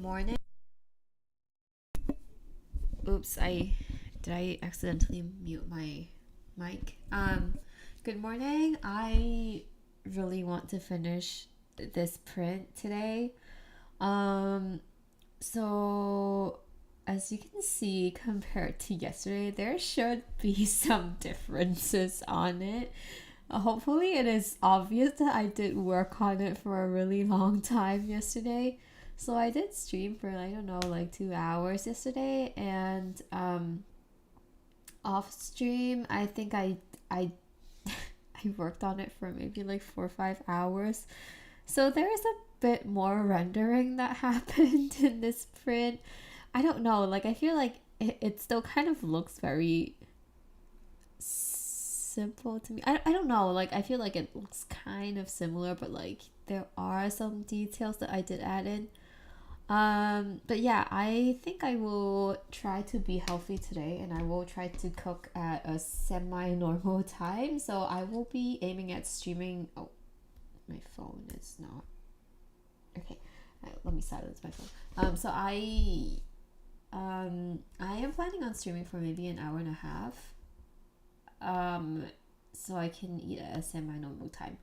morning. Oops, I accidentally mute my mic. Good morning. I really want to finish this print today. So as you can see, compared to yesterday, there should be some differences on it. Hopefully it is obvious that I did work on it for a really long time yesterday. So I did stream for, I don't know, like 2 hours yesterday, and off stream I think I I worked on it for maybe like 4 or 5 hours. So there is a bit more rendering that happened in this print. I don't know, like I feel like it still kind of looks very simple to me. I don't know, like I feel like it looks kind of similar, but like there are some details that I did add in. But yeah, I think I will try to be healthy today, and I will try to cook at a semi-normal time. So I will be aiming at streaming. Oh, my phone is not okay. Let me silence my phone. So I am planning on streaming for maybe an hour and a half. So I can eat at a semi-normal time.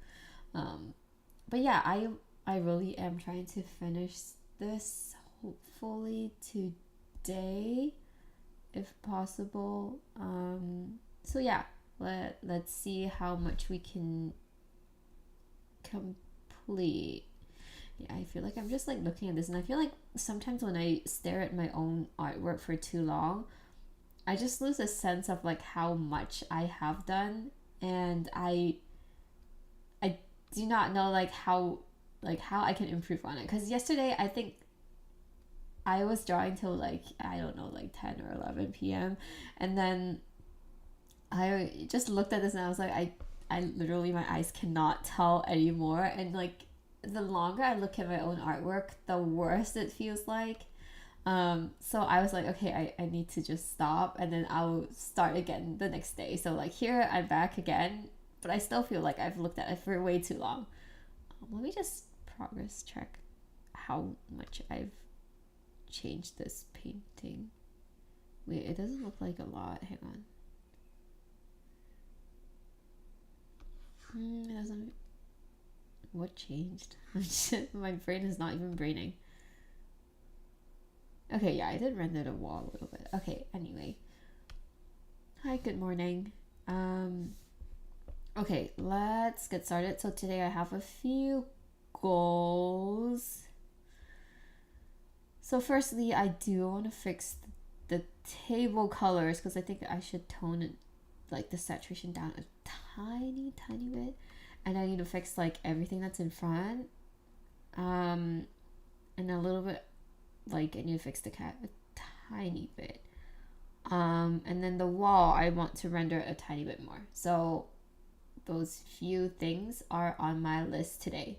But yeah, I really am trying to finish this hopefully today if possible. So yeah, let's see how much we can complete. Yeah, I feel like I'm just like looking at this, and I feel like sometimes when I stare at my own artwork for too long, I just lose a sense of like how much I have done, and I do not know like how I can improve on it. Because yesterday I think I was drawing till like, I don't know, like 10 or 11 p.m. and then I just looked at this and I was like, I literally, my eyes cannot tell anymore, and like the longer I look at my own artwork, the worse it feels like. So I was like, okay, I need to just stop, and then I'll start again the next day. So like here I'm back again, but I still feel like I've looked at it for way too long. Let me just progress check how much I've changed this painting. Wait, it doesn't look like a lot. Hang on. It doesn't. What changed? My brain is not even braining. Okay, yeah, I did render the wall a little bit. Okay, anyway. Hi, good morning. Okay, let's get started. So today I have a few goals. So firstly, I do want to fix the table colors, because I think I should tone it, like the saturation down a tiny bit. And I need to fix like everything that's in front. And a little bit, like I need to fix the cat a tiny bit. And then the wall, I want to render a tiny bit more. So those few things are on my list today.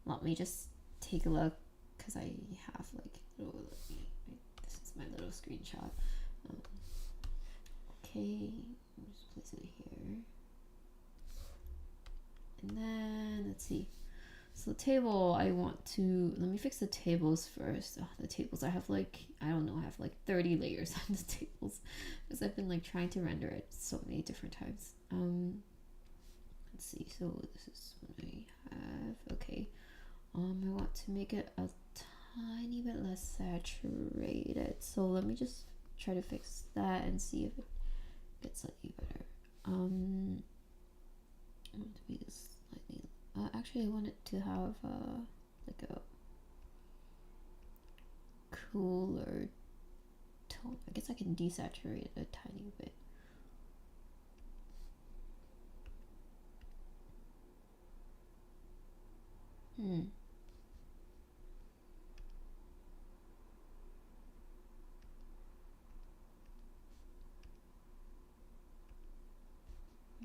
Let me just take a look, because I have like, this is my little screenshot. Okay, just place it here. And then let's see. So the table, I want to, let me fix the tables first. Oh, the tables, I have like, I don't know, I have like 30 layers on the tables, because I've been like trying to render it so many different times. Let's see, so this is what I have. Okay, I want to make it a tiny bit less saturated. So let me just try to fix that and see if it gets slightly better. I want to be slightly. Actually, I want it to have like a cooler tone. I guess I can desaturate it a tiny bit.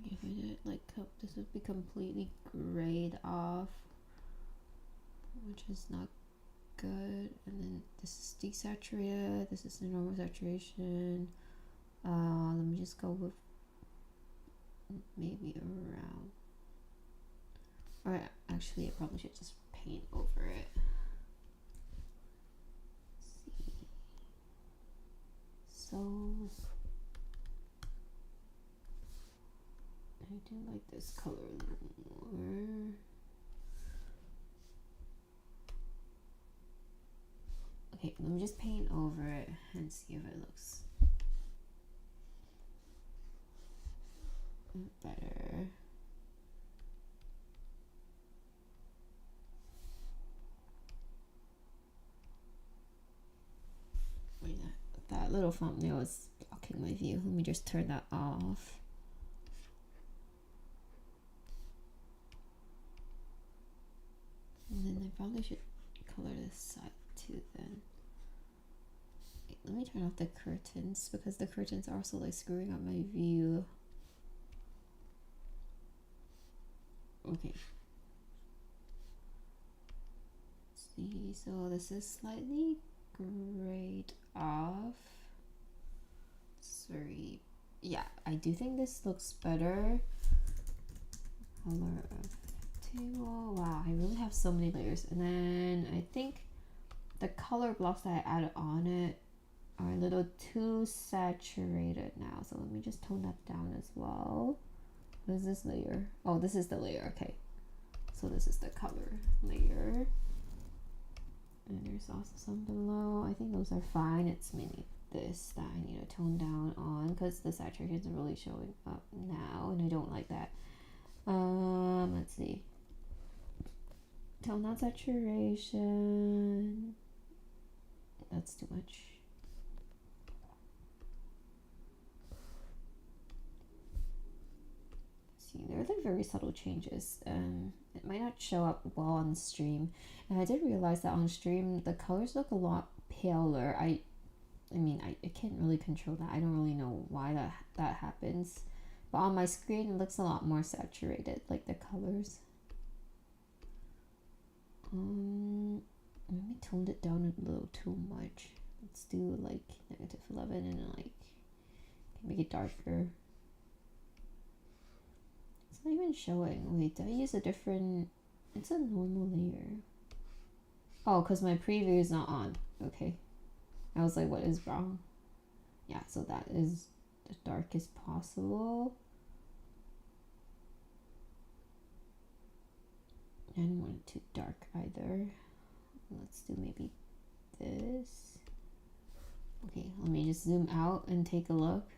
If I did it like, this would be completely grayed off, which is not good. And then this is desaturated, this is the normal saturation. Let me just go with maybe around, or actually I probably should just paint over it. So I do like this color a little more. Okay, let me just paint over it and see if it looks better. Wait, that little thumbnail is blocking my view. Let me just turn that off. And then I probably should color this side too then. Wait, let me turn off the curtains because the curtains are also like screwing up my view. Okay. Let's see, so this is slightly grayed off. It's very, yeah, I do think this looks better. Color of table. Wow, I really have so many layers. And then I think the color blocks that I added on it are a little too saturated now. So let me just tone that down as well. What is this layer? Oh, this is the layer. Okay. So this is the color layer. And there's also some below. I think those are fine. It's mainly this that I need to tone down on because the saturation is really showing up now and I don't like that. Let's see. Tone down saturation. That's too much. See, there are like very subtle changes. It might not show up well on stream, and I did realize that on stream the colors look a lot paler. I mean, I can't really control that. I don't really know why that happens, but on my screen it looks a lot more saturated, like the colors. Maybe toned it down a little too much. Let's do like -11 and then like make it darker. It's not even showing. Wait, did I use a different? It's a normal layer. Oh, because my preview is not on. Okay. I was like, what is wrong? Yeah, so that is the darkest possible. I don't want it too dark either. Let's do maybe this. Okay, let me just zoom out and take a look.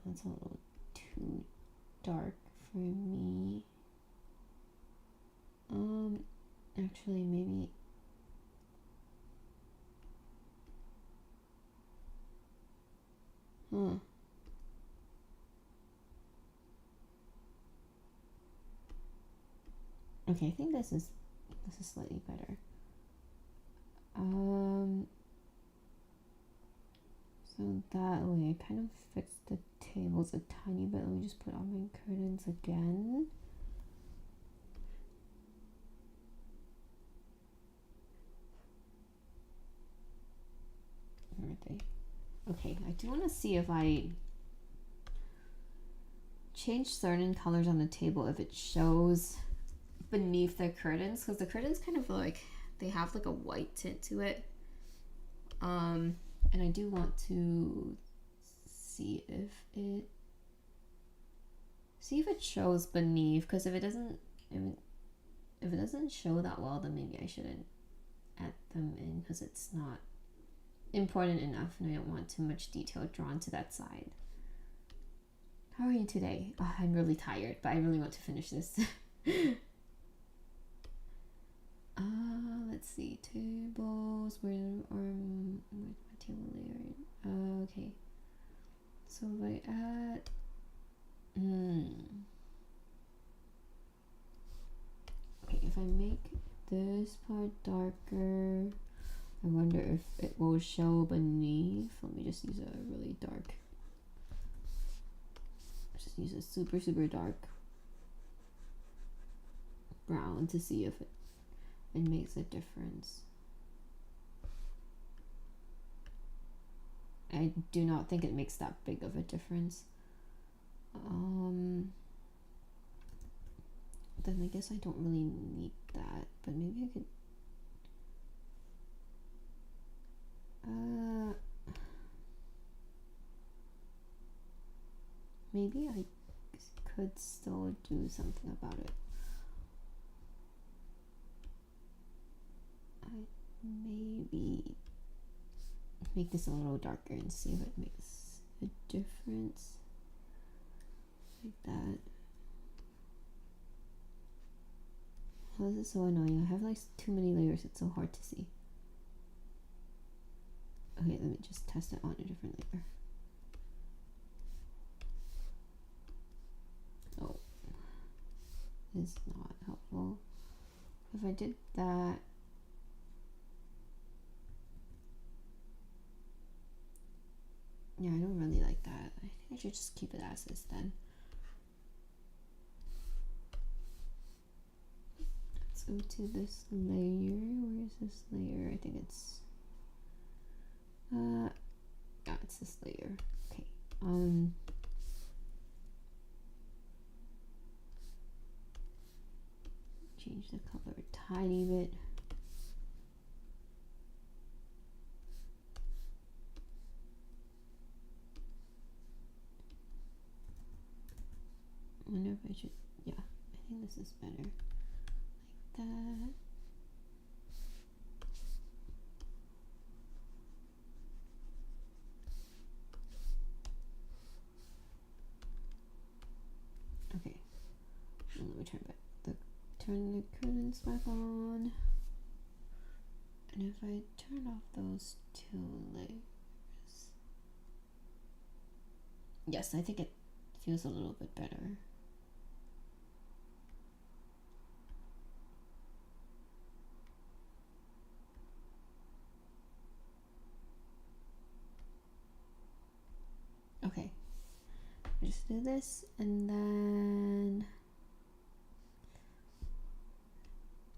That's a little too dark for me. Actually maybe okay, I think this is slightly better. So that way I kind of fixed the tables a tiny bit. Let me just put on my curtains again. Where are they? Okay, I do want to see if I change certain colors on the table if it shows beneath the curtains, because the curtains kind of like they have like a white tint to it. And I do want to see if it shows beneath, because if it doesn't show that well, then maybe I shouldn't add them in because it's not important enough and I don't want too much detail drawn to that side. How are you today? Oh, I'm really tired, but I really want to finish this. Let's see, tables, where's my table layer? Okay, so if I add, okay, if I make this part darker, I wonder if it will show beneath. Let me just use a really dark, just use a super dark brown to see if it makes a difference. I do not think it makes that big of a difference. Then I guess I don't really need that, but maybe I could Maybe I could still do something about it. Maybe make this a little darker and see if it makes a difference. Like that. Oh, this is so annoying. I have like too many layers, it's so hard to see. Okay, let me just test it on a different layer. Oh, it's not helpful. If I did that, yeah, I don't really like that. I think I should just keep it as is then. Let's go to this layer. Where is this layer? I think it's yeah, it's this layer. Okay. Change the color a tiny bit. I wonder if I should, yeah, I think this is better. Like that. Okay, let me turn the curtains back on. And if I turn off those two layers, yes, I think it feels a little bit better. Okay, just do this, and then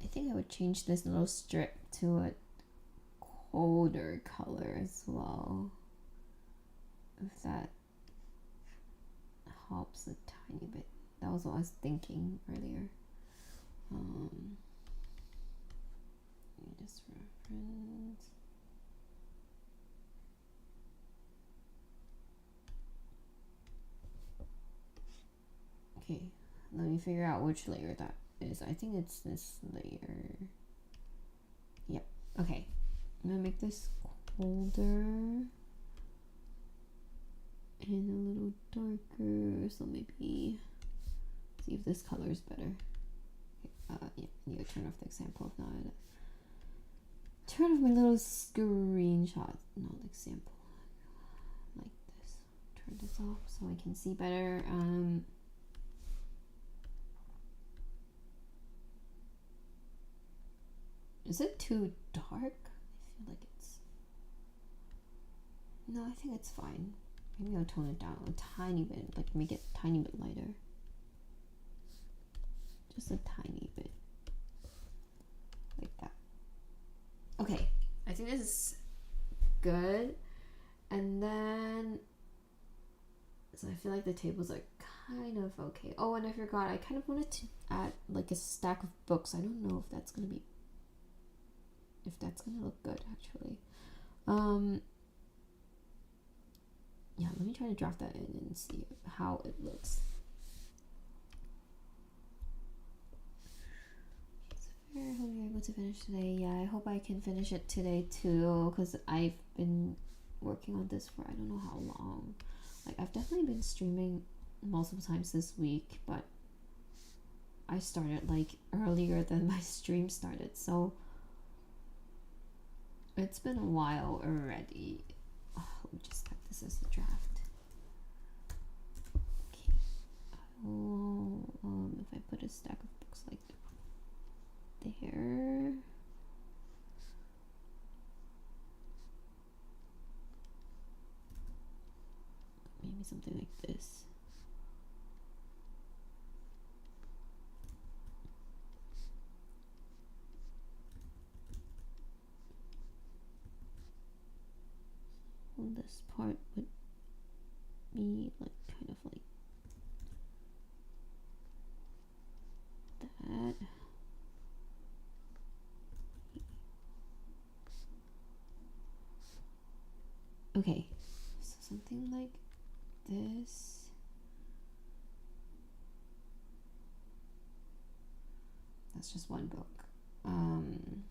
I think I would change this little strip to a colder color as well, if that helps a tiny bit. That was what I was thinking earlier. Just reference. Okay, let me figure out which layer that is. I think it's this layer. Yep. Okay, I'm gonna make this colder and a little darker. So maybe see if this color is better. Okay, yeah, I need to turn off the example. If not, turn off my little screenshot. Not example. Like this. Turn this off so I can see better. Is it too dark? I feel like it's... No, I think it's fine. Maybe I'll tone it down a tiny bit, like make it a tiny bit lighter. Just a tiny bit. Like that. Okay, I think this is good. And then... So I feel like the tables are kind of okay. Oh, and I forgot, I kind of wanted to add like a stack of books. I don't know if that's gonna be... if that's gonna look good, actually. Yeah, let me try to draft that in and see how it looks. So I hope you're able to finish today. Yeah, I hope I can finish it today too, because I've been working on this for I don't know how long. Like, I've definitely been streaming multiple times this week, but I started like earlier than my stream started, so it's been a while already. Oh, let me just type this as the draft. Okay. If I put a stack of books like there. Maybe something like this. This part would be like kind of like that. Okay, so something like this. That's just one book. Okay,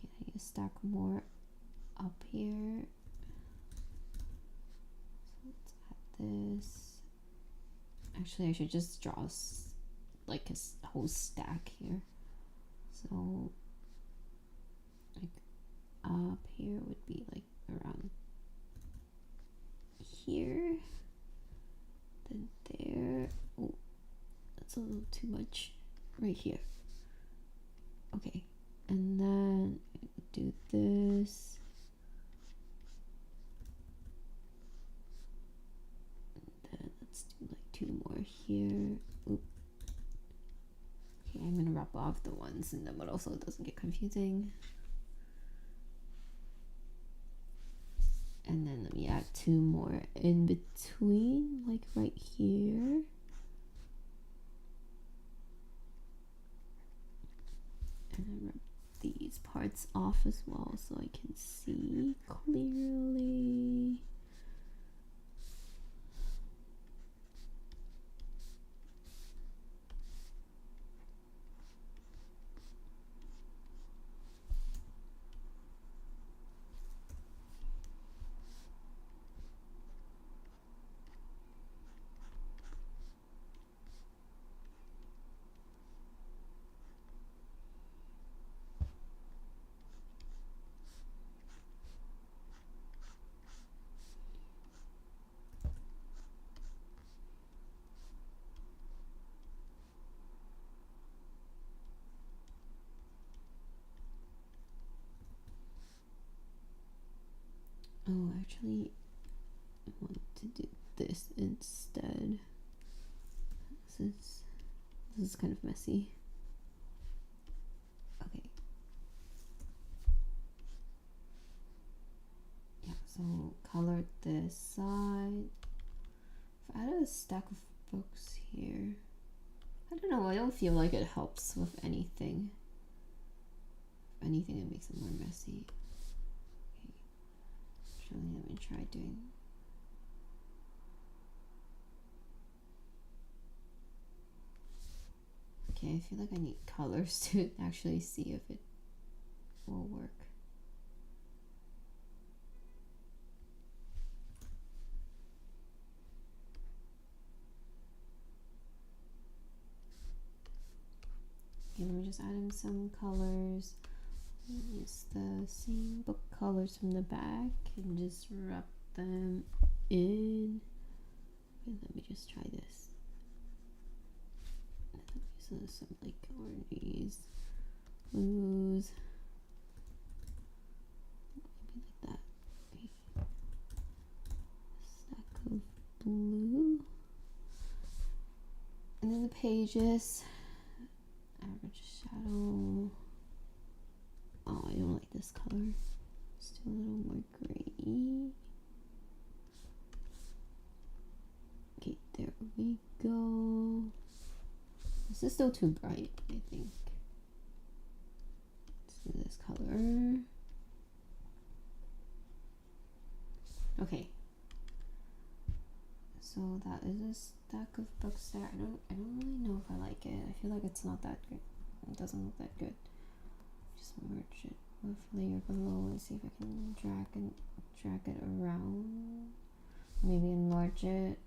I need to stack more up here. So let's add this. Actually, I should just draw like a whole stack here. So like up here would be like around here, then there. Oh, that's a little too much. Right here. Okay, and then do this. And then let's do like 2 more here. Oop. Okay, I'm gonna rub off the ones in the middle so it doesn't get confusing. And then let me add 2 more in between, like right here. And then rub these parts off as well so I can see clearly. Oh, actually, I want to do this instead. This is kind of messy. Okay. Yeah, so color this side. If I added a stack of books here, I don't know, I don't feel like it helps with anything. If anything, it makes it more messy. Actually, let me try doing. Okay, I feel like I need colors to actually see if it will work. Okay, let me just add in some colors. Use the same book colors from the back and just rub them in. Okay, let me just try this. So some like oranges, blues, maybe like that. Okay. Stack of blue, and then the pages. Average shadow. Oh, I don't like this color. Let's do a little more gray. Okay, there we go. This is still too bright, I think. Let's do this color. Okay. So that is a stack of books there. I don't really know if I like it. I feel like it's not that good. It doesn't look that good. Just merge it with layer below and see if I can drag it around. Maybe enlarge it.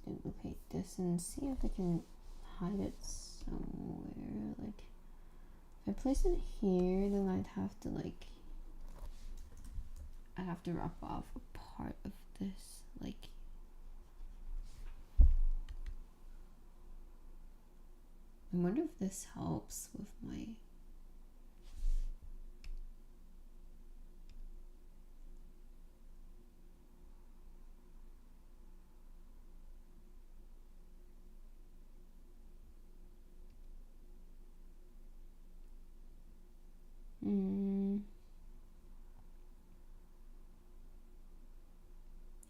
Duplicate this and see if I can hide it somewhere. Like if I place it here, then I'd have to rub off a part of this. Like I wonder if this helps with my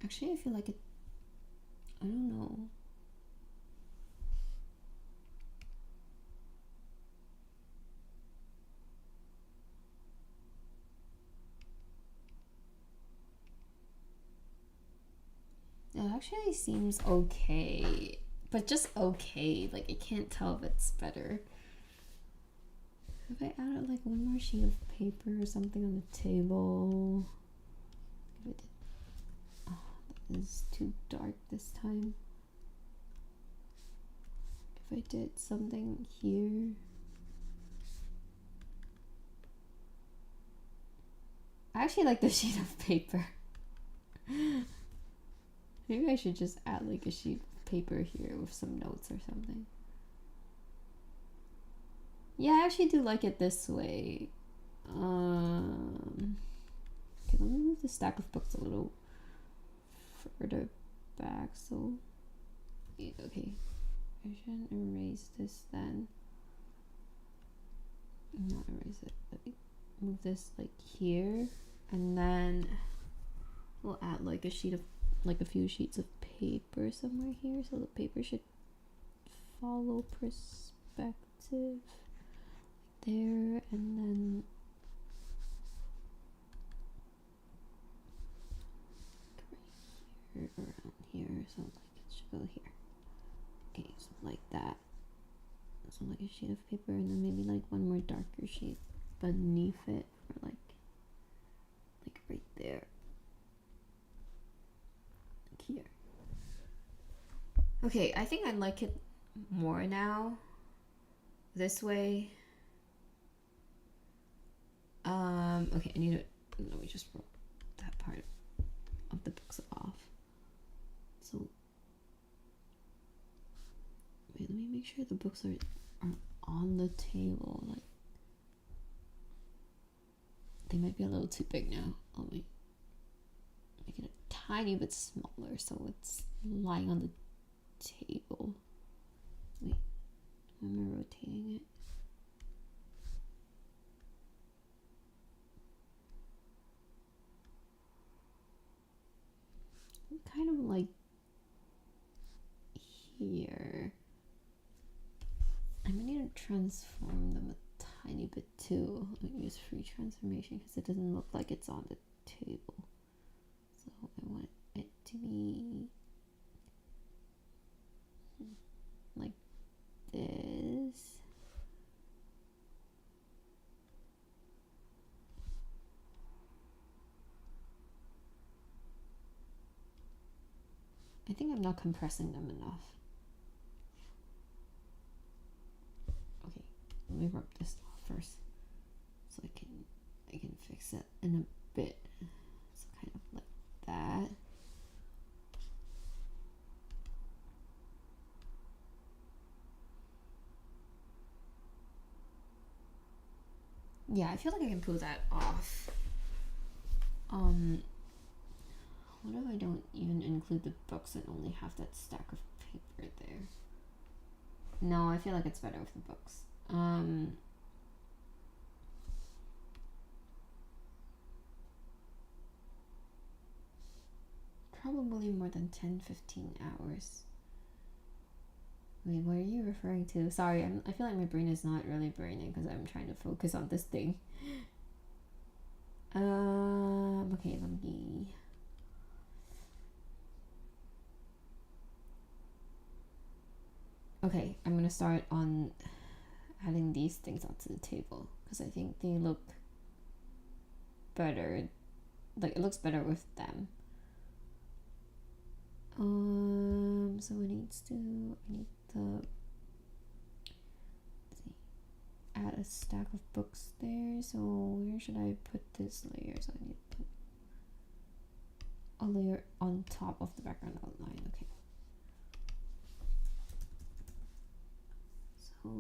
Actually, I feel like it, I don't know. It actually seems okay, but just okay. Like I can't tell if it's better. If I added like one more sheet of paper or something on the table. Oh, that is too dark this time. If I did something here. I actually like the sheet of paper. Maybe I should just add like a sheet of paper here with some notes or something. Yeah, I actually do like it this way. Okay, let me move the stack of books a little further back. So, okay, I shouldn't erase this then. Not erase it. Let me move this like here, and then we'll add like a sheet of like a few sheets of paper somewhere here, so the paper should follow perspective there, and then right here, around here, so like it should go here. Okay, so like that. So like a sheet of paper, and then maybe like one more darker sheet beneath it, or like right there. Here. Okay, I think I like it more now. This way. Okay, I need to, let me just roll that part of the books off. So, wait, let me make sure the books are on the table. Like, they might be a little too big now. Let me make it a tiny bit smaller so it's lying on the table. Wait, am I rotating it? Kind of like here. I might need to transform them a tiny bit too. I use free transformation because it doesn't look like it's on the table. So I want it to be like this. I think I'm not compressing them enough. Okay, let me rub this off first, so I can fix it in a bit. So kind of like that. Yeah, I feel like I can pull that off. What if I don't even include the books and only have that stack of paper there? No, I feel like it's better with the books. Probably more than 10-15 hours. Wait, what are you referring to? Sorry, I feel like my brain is not really braining because I'm trying to focus on this thing. Okay, let me... Okay, I'm gonna start on adding these things onto the table because I think they look better. Like, it looks better with them. So I need to add a stack of books there. So where should I put this layer? So I need to put a layer on top of the background outline. Okay. So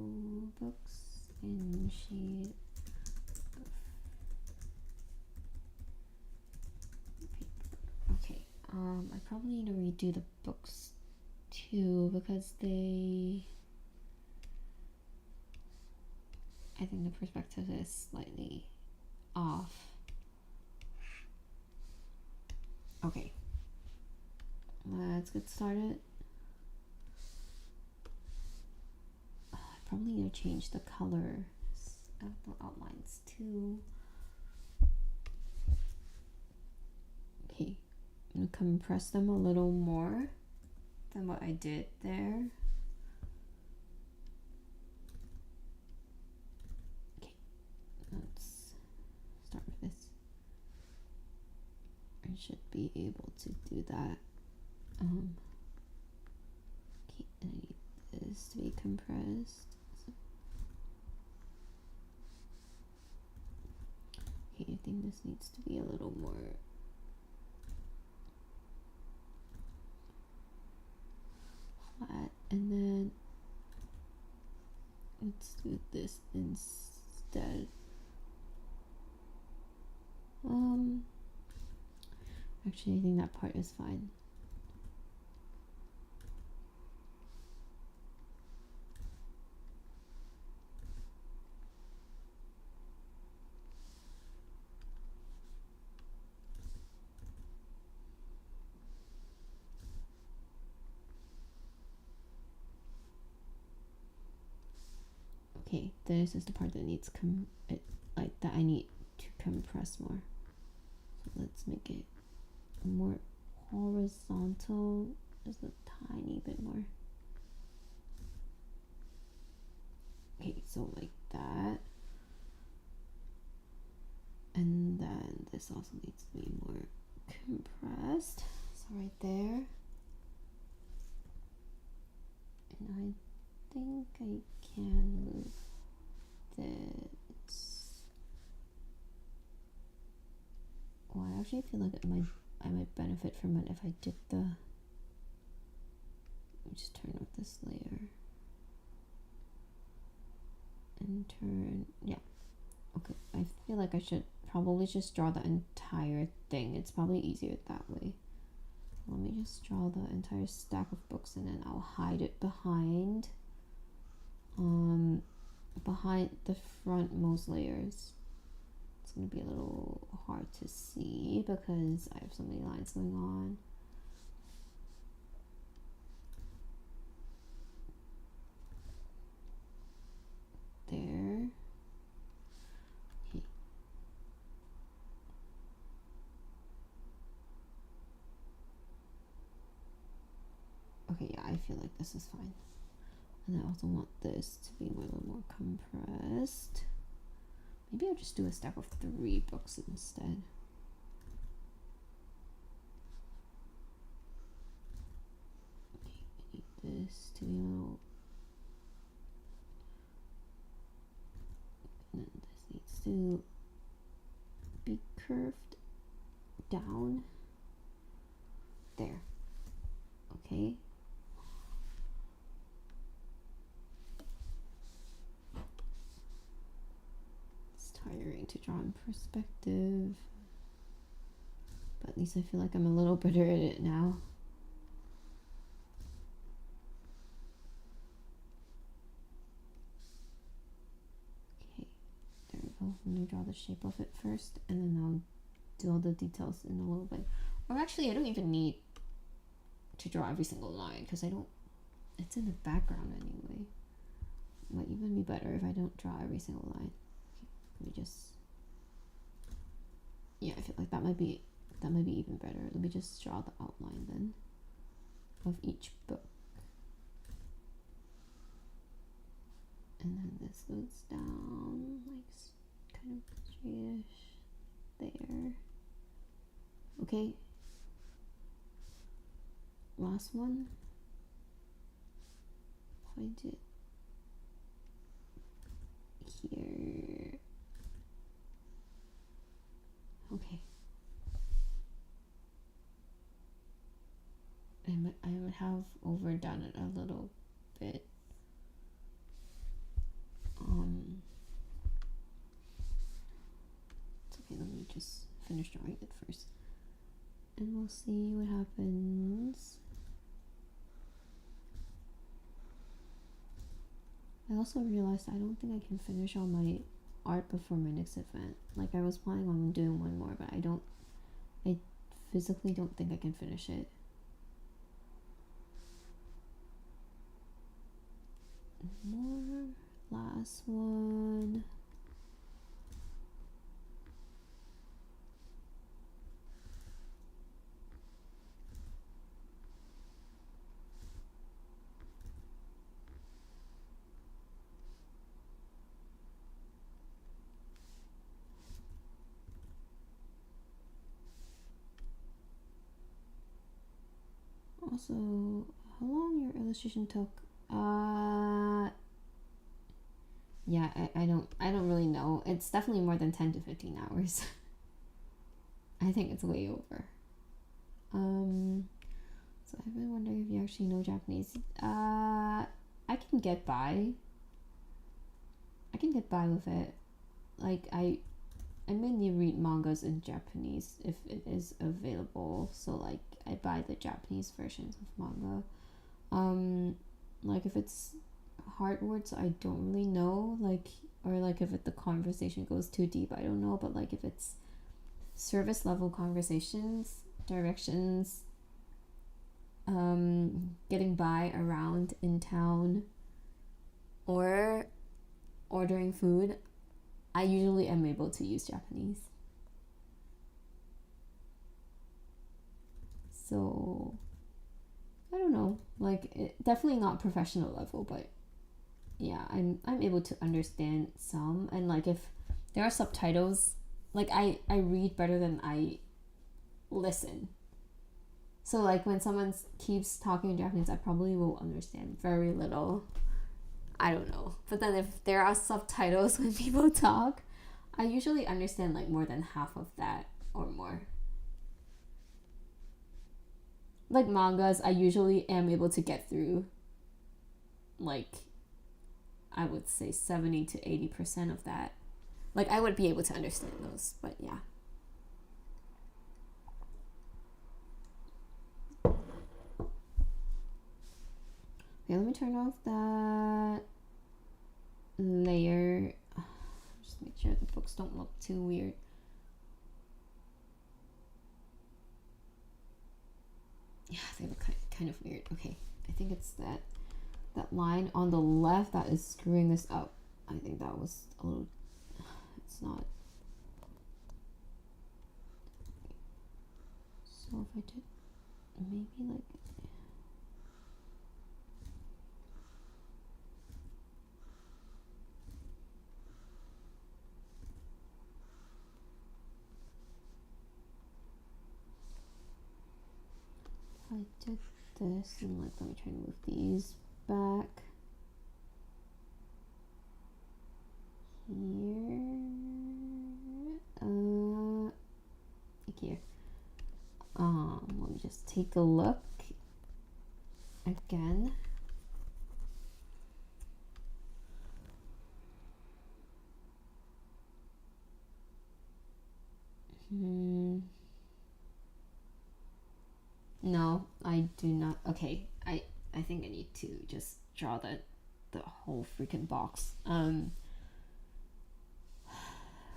books in shade of paper. Okay. I probably need to redo the books too because I think the perspective is slightly off. Okay. let's get started. I probably need to change the color of the outlines too. Okay, I'm gonna compress them a little more than what I did there. Okay, let's start with this. I should be able to do that. Okay, and I need this to be compressed. Okay, I think this needs to be a little more flat, and then let's do this instead. Actually, I think that part is fine. Okay, this is the part that needs that I need to compress more. So let's make it more horizontal, just a tiny bit more. Okay, so like that. And then this also needs to be more compressed. So right there. And I think I can move this. Oh, I actually feel like I might benefit from it if I did the. Let me just turn off this layer. And turn, yeah. Okay, I feel like I should probably just draw the entire thing. It's probably easier that way. Let me just draw the entire stack of books and then I'll hide it behind the frontmost layers. It's gonna be a little hard to see because I have so many lines going on. There. Okay. Okay, yeah, I feel like this is fine. And I also want this to be a little more compressed. Maybe I'll just do a stack of 3 books instead. Okay, I need this to be a little. And then this needs to be curved down. There. Okay. Tiring to draw in perspective, but at least I feel like I'm a little better at it now. Okay, there we go. I'm gonna draw the shape of it first, and then I'll do all the details in a little bit. Or actually, I don't even need to draw every single line because it's in the background anyway. It might even be better if I don't draw every single line. Let me just, yeah, I feel like that might be even better. Let me just draw the outline then of each book. And then this goes down like kind of straightish there. Okay. Last one. Point it here. Okay. I would have overdone it a little bit. It's okay, let me just finish drawing it first. And we'll see what happens. I also realized I don't think I can finish all my art before my next event. Like I was planning on doing one more, but I physically don't think I can finish it. more. Last one. Also, how long your illustration took? Yeah, I don't really know. It's definitely more than 10 to 15 hours. I think it's way over. So I've been wondering if you actually know Japanese. I can get by. I can get by with it. Like I mainly read mangas in Japanese if it is available. So like I buy the Japanese versions of manga. Like if it's hard words, I don't really know. Like, or like if the conversation goes too deep, I don't know. But like if it's service level conversations, directions, getting by around in town, or ordering food, I usually am able to use Japanese. So I don't know, like definitely not professional level, but yeah, I'm able to understand some. And like if there are subtitles, like I read better than I listen. So like when someone keeps talking in Japanese, I probably will understand very little. I don't know. But then if there are subtitles when people talk, I usually understand like more than half of that or more. Like mangas, I usually am able to get through like I would say 70 to 80% of that. Like I would be able to understand those, but yeah. Okay, let me turn off that layer. Just make sure the books don't look too weird. Yeah, they look kind of weird. Okay, I think it's that line on the left that is screwing this up. I think that was a little, it's not. So if I did maybe like, if I did this and like, let me try to move these back here, here. Let me just take a look again. No, I do not. Okay, I think I need to just draw the whole freaking box.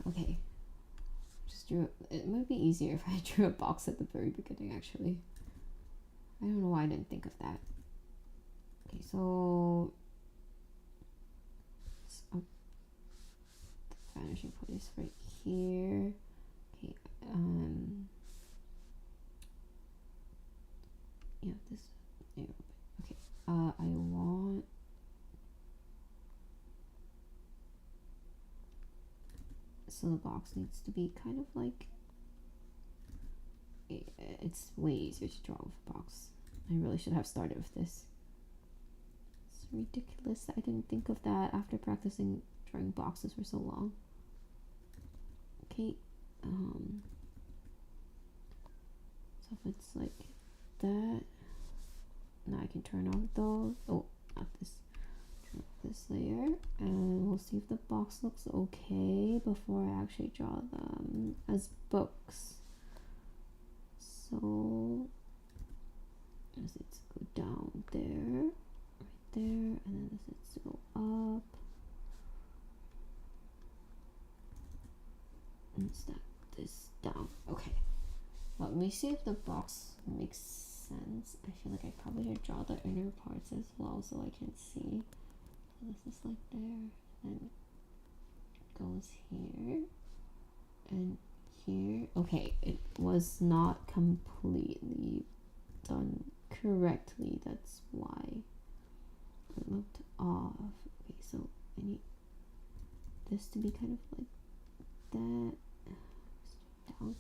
Okay, just drew. It might be easier if I drew a box at the very beginning. Actually, I don't know why I didn't think of that. Okay, so the vanishing point is right here. Okay, yeah, this. Yeah, okay. I want. So the box needs to be kind of like. It's way easier to draw with a box. I really should have started with this. It's ridiculous that I didn't think of that after practicing drawing boxes for so long. Okay. So if it's like that, now I can turn on those. Oh, not this. Turn off this layer, and we'll see if the box looks okay before I actually draw them as books. So this needs to go down there, right there, and then this needs to go up. And step this down. Okay. Let me see if the box makes sense. I feel like I probably should draw the inner parts as well so I can see. this is like there, and it goes here and here. Okay, it was not completely done correctly, that's why it looked off. Okay, so I need this to be kind of like that, down.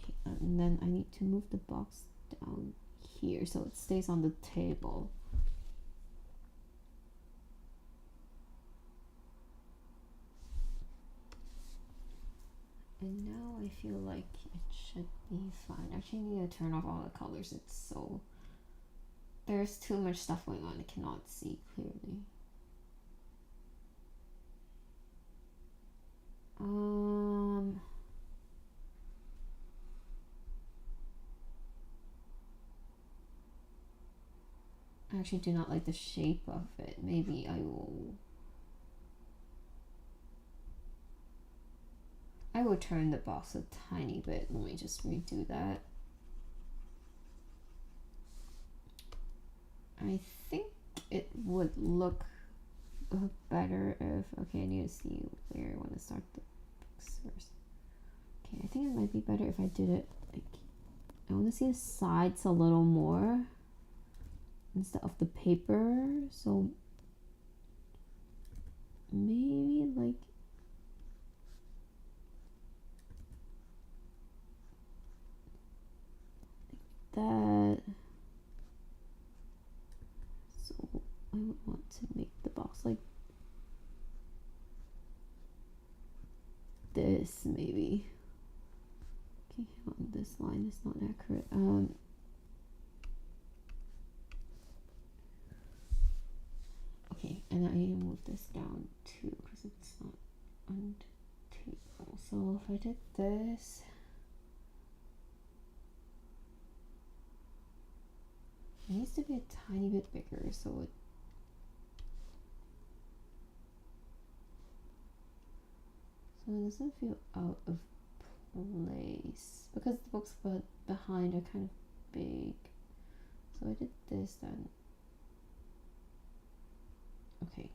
Okay, and then I need to move the box down here so it stays on the table. And now I feel like it should be fine. Actually, I need to turn off all the colors. It's so... there's too much stuff going on. I cannot see clearly. I actually do not like the shape of it. Maybe I will turn the box a tiny bit. Let me just redo that. I think it would look better if... okay, I need to see where I want to start the box first. Okay, I think it might be better if I did it like... I want to see the sides a little more instead of the paper, so maybe like that. So I would want to make the box like this, maybe. Okay, on this line is not accurate. Okay, and I need to move this down too because it's not on the table. So if I did this, it needs to be a tiny bit bigger so it doesn't feel out of place because the books behind are kind of big. So I did this then. Okay,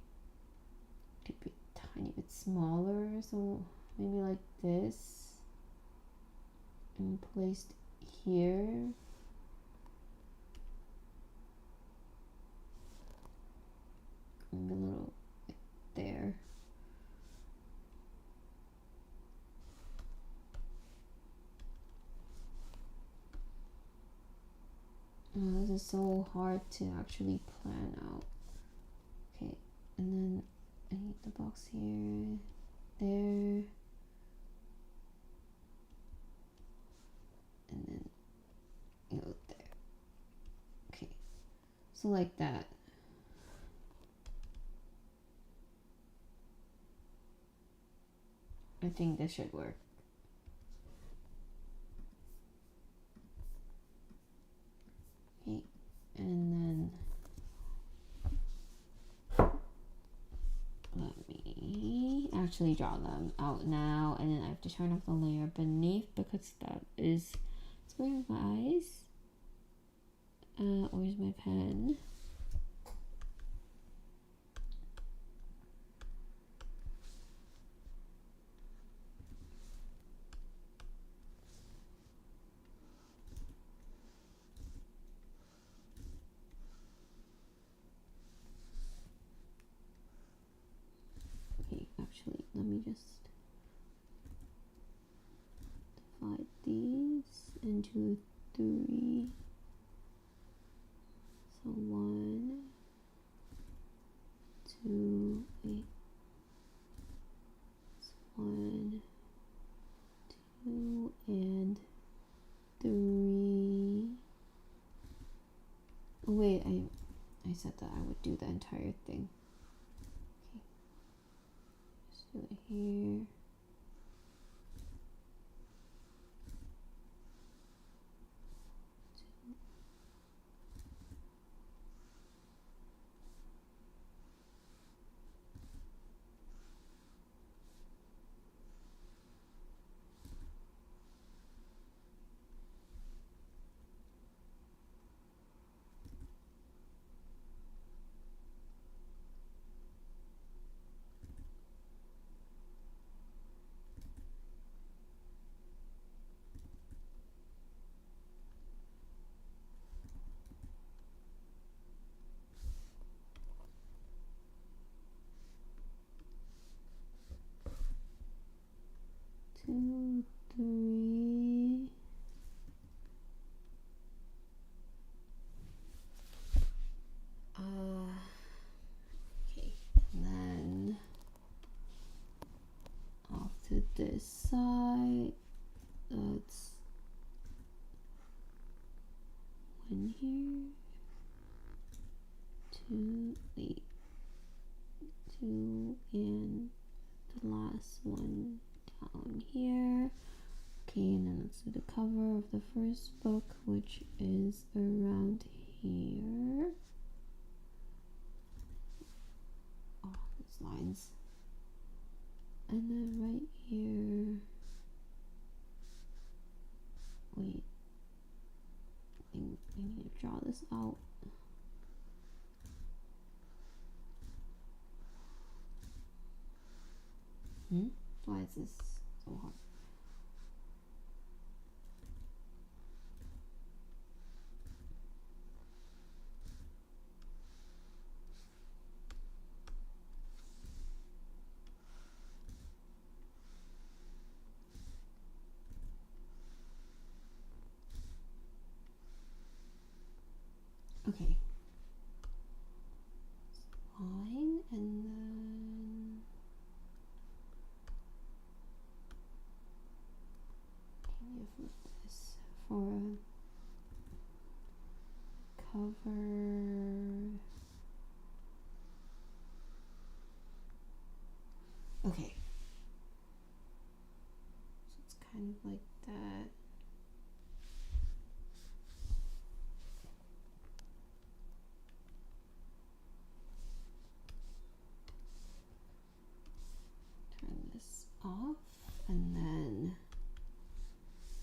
could be a tiny bit smaller, so maybe like this and placed here. Maybe a little like there. Oh, this is so hard to actually plan out. Okay, and then I need the box here, there, and then go there. Okay, so like that. I think this should work. Okay, and then let me actually draw them out now, and then I have to turn off the layer beneath because that is squaring my eyes. Where's my pen? Okay, actually, let me just divide these into 3. So 1, 2, wait. 1, 2, and 3. Oh wait, I said that I would do the entire thing. Okay. Just do it here. side. That's 1 here. 2, wait, 2, and the last one down here. Okay, and then let's do the cover of the first book, which is around here. Oh, these lines. And then right here. Wait, I need to draw this out. Why is this so hard? Okay. Line, and then can you flip this for a cover? Okay. So it's kind of like that. Off, and then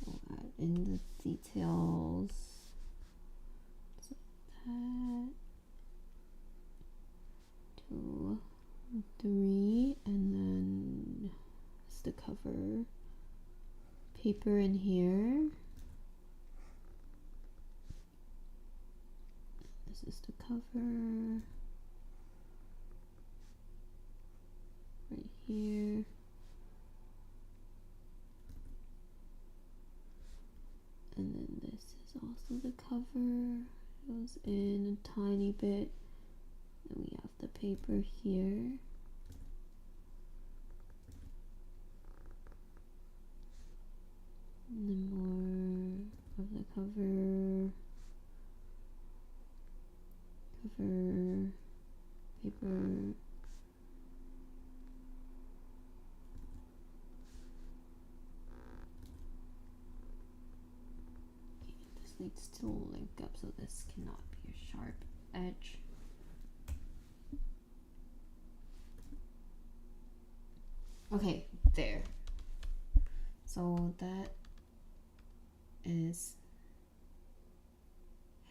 we'll add in the details. So that 2, 3, and then it's the cover paper in here. This is the cover right here. And then this is also the cover. Goes in a tiny bit. Then we have the paper here. And then more of the cover. Paper. Needs to link up, so this cannot be a sharp edge. Okay, there. So that is,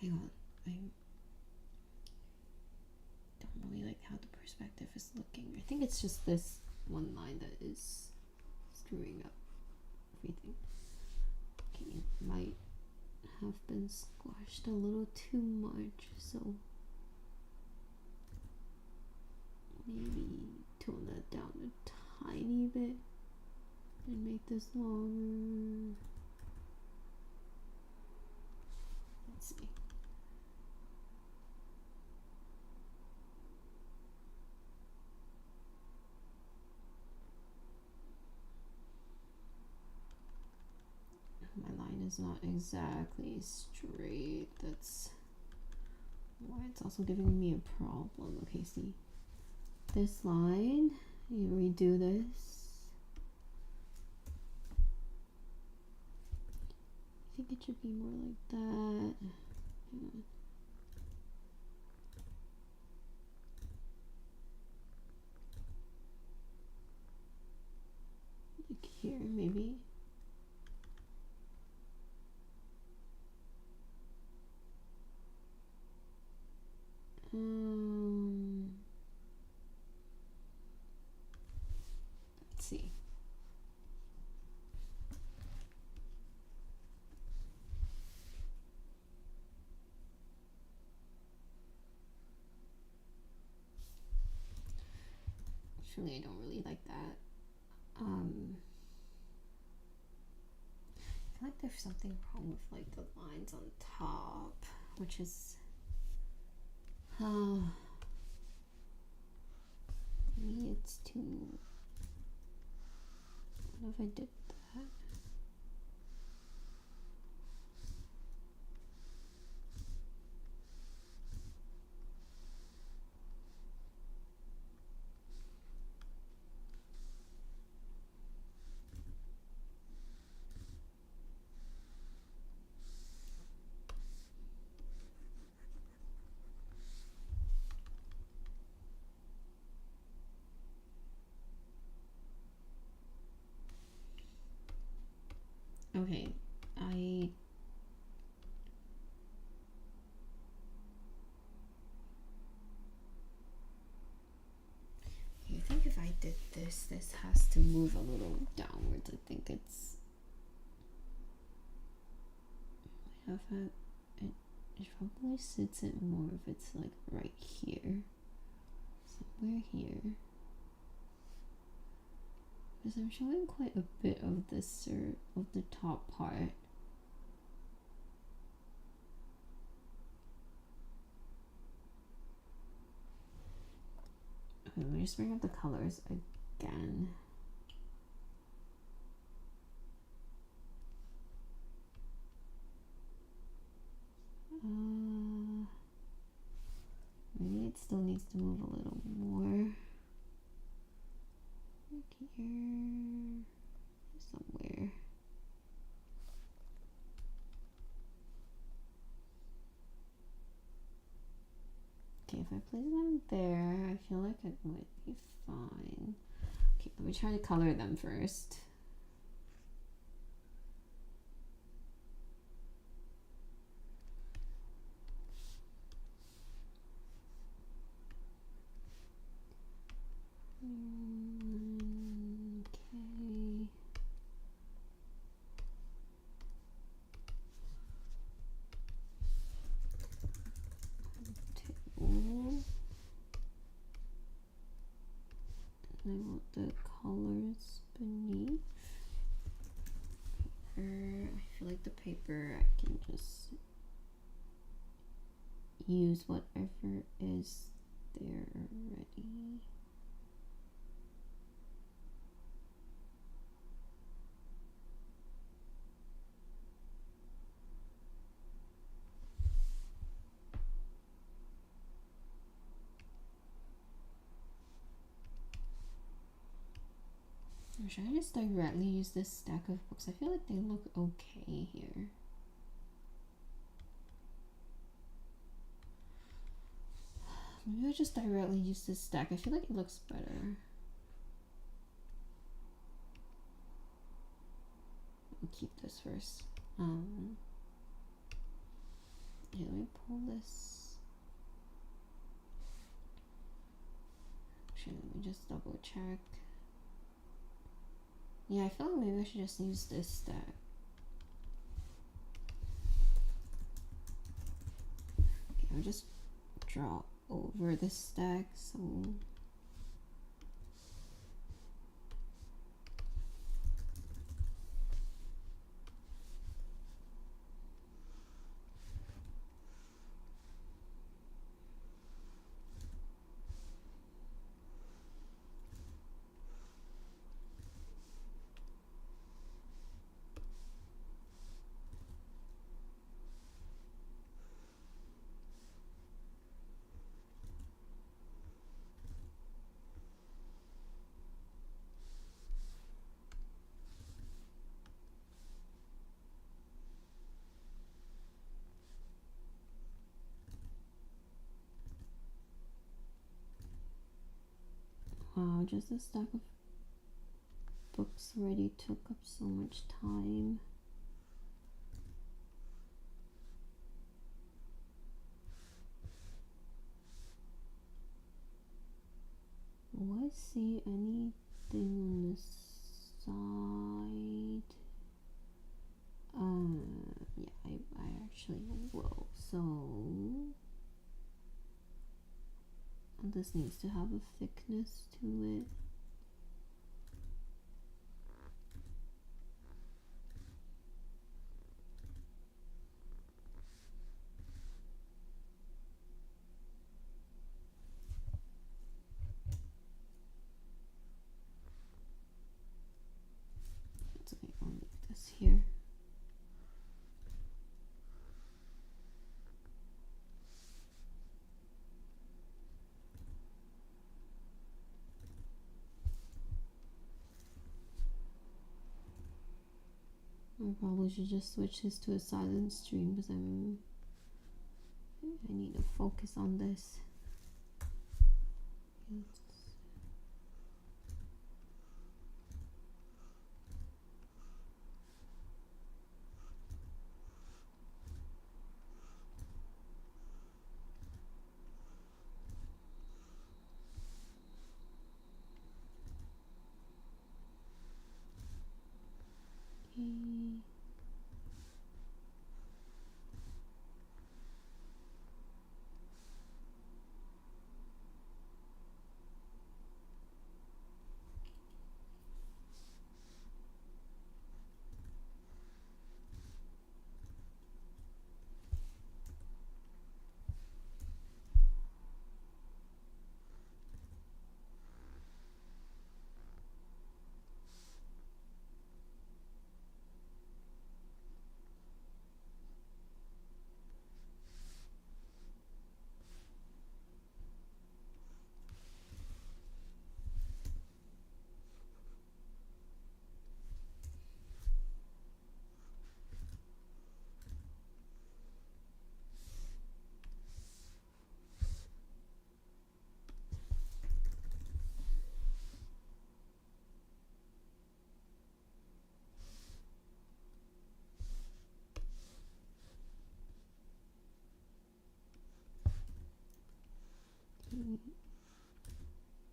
hang on, I don't really like how the perspective is looking. I think it's just this one line that is screwing up everything. Okay, might have been squashed a little too much, so maybe tone that down a tiny bit and make this longer. Let's see. My line is not exactly straight. That's why it's also giving me a problem. Okay, see this line, you redo this. I think it should be more like that. Like here, maybe. Let's see. Actually, I don't really like that. I feel like there's something wrong with like the lines on top, which is maybe it's too What if I did that? Okay, I think if I did this has to move a little downwards. I think it's it probably suits it more if it's like right here, somewhere here, because I'm showing quite a bit of this of the top part. Okay, let me just bring up the colors again. Maybe it still needs to move a little more. Like here, somewhere. Okay, if I place them there, I feel like it might be fine. Okay, let me try to color them first. I want the colors beneath. I feel like the paper I can just use whatever is there already. Or should I just directly use this stack of books? I feel like they look okay here. Maybe I'll just directly use this stack. I feel like it looks better. I'll keep this first. Yeah, let me pull this. Actually, let me just double check. Yeah, I feel like maybe I should just use this stack. Okay, I'll just draw over this stack, so wow, just a stack of books already took up so much time. Do I see anything on this side? Yeah, I actually will. So this needs to have a thickness to it. here. I probably should just switch this to a silent stream because I need to focus on this.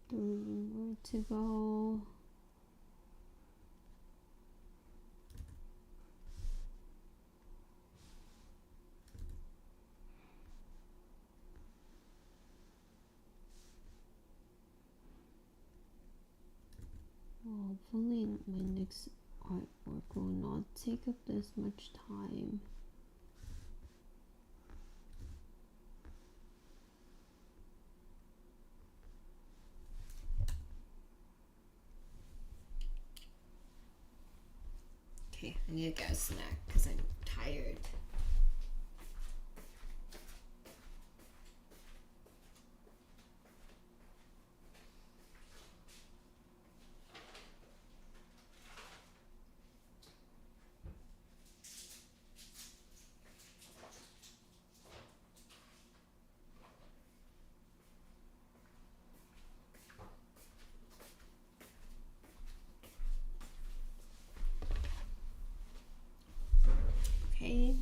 Where to go? Well, hopefully my next artwork will not take up this much time. Okay, I need to get a snack because I'm tired. Okay.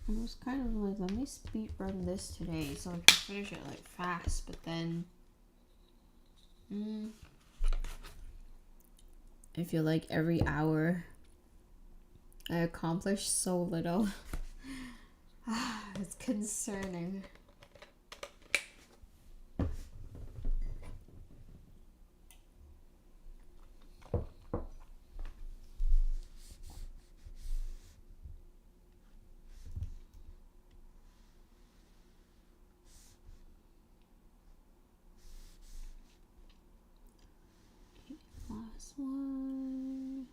I was kind of like, let me speed run this today so I can finish it like fast, but then I feel like every hour I accomplish so little. It's concerning. Last one.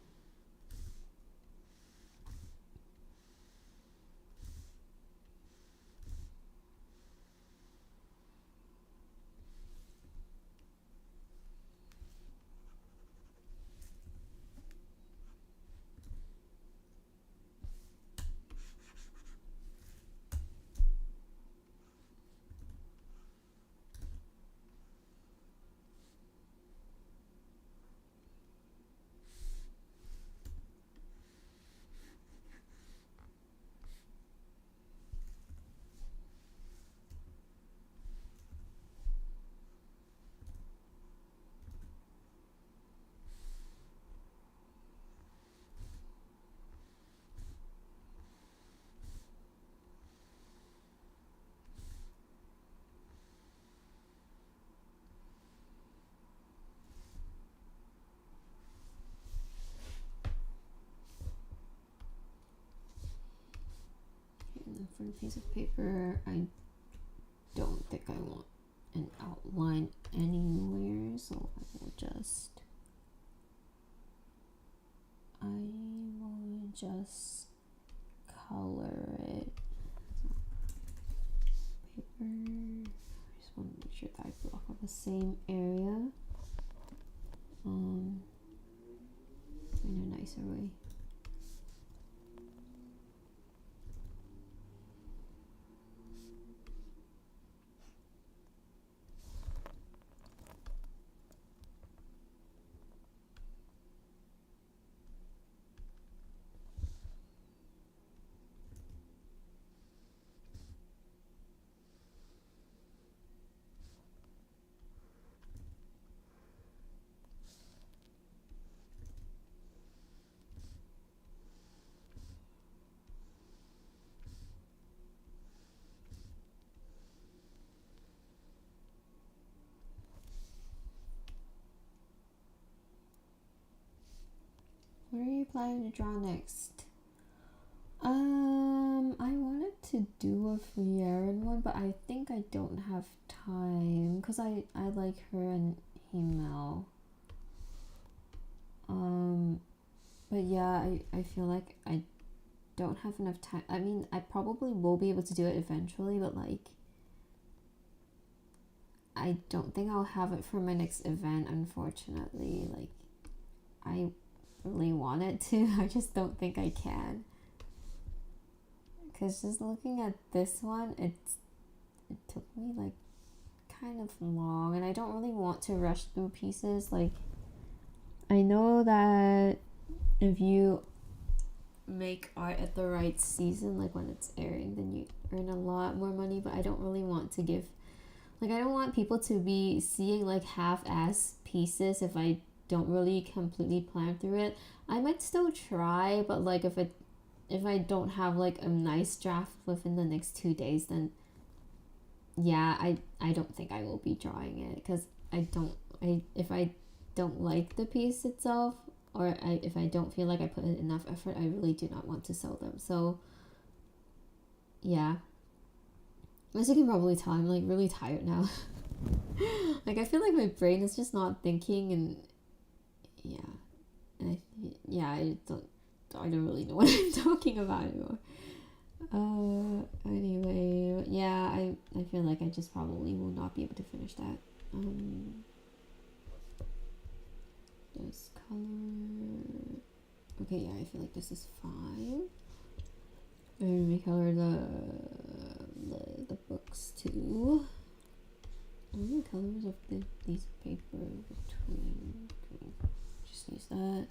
for the piece of paper, I don't think I want an outline anywhere, so I will just color it. Paper. I just want to make sure that I block out the same area. In a nicer way. What are you planning to draw next? I wanted to do a free Aaron one, but I think I don't have time because I like her and Himel. But yeah, I feel like I don't have enough time. I mean, I probably will be able to do it eventually, but like I don't think I'll have it for my next event, unfortunately. Like I really wanted to, I just don't think I can. Because just looking at this one, it took me like kind of long, and I don't really want to rush through pieces. Like I know that if you make art at the right season, like when it's airing, then you earn a lot more money, but I don't really want to give, like I don't want people to be seeing like half-ass pieces if I don't really completely plan through it. I might still try, but like if I don't have like a nice draft within the next 2 days, then yeah, I don't think I will be drawing it, because if I don't like the piece itself, or if I don't feel like I put in enough effort, I really do not want to sell them. So yeah, as you can probably tell, I'm like really tired now. Like I feel like my brain is just not thinking, and I don't really know what I'm talking about anymore. Anyway, yeah, I feel like I just probably will not be able to finish that. This color. Okay, yeah, I feel like this is fine. And we color the books too. How many colors of these paper between? Just use that.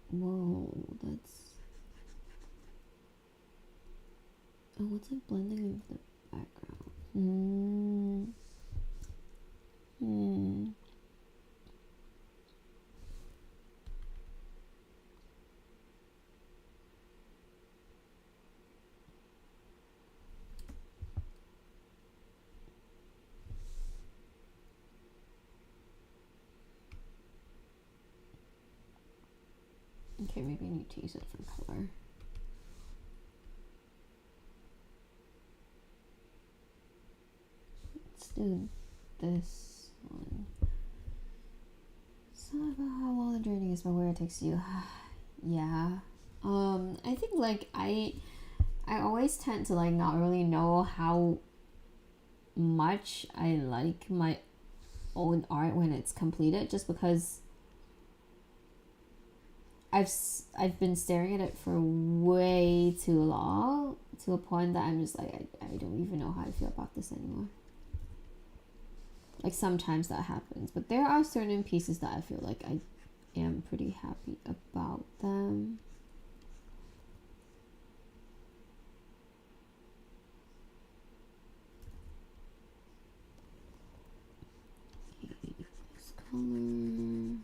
Whoa, that's... Oh, what's it blending with the background? Okay, maybe I need to use a different color. Let's do this one. It's not about how long the journey is, but where it takes you. Yeah. I think like I always tend to like not really know how much I like my own art when it's completed, just because I've been staring at it for way too long, to a point that I'm just like I don't even know how I feel about this anymore. Like sometimes that happens, but there are certain pieces that I feel like I am pretty happy about them. Okay, this color.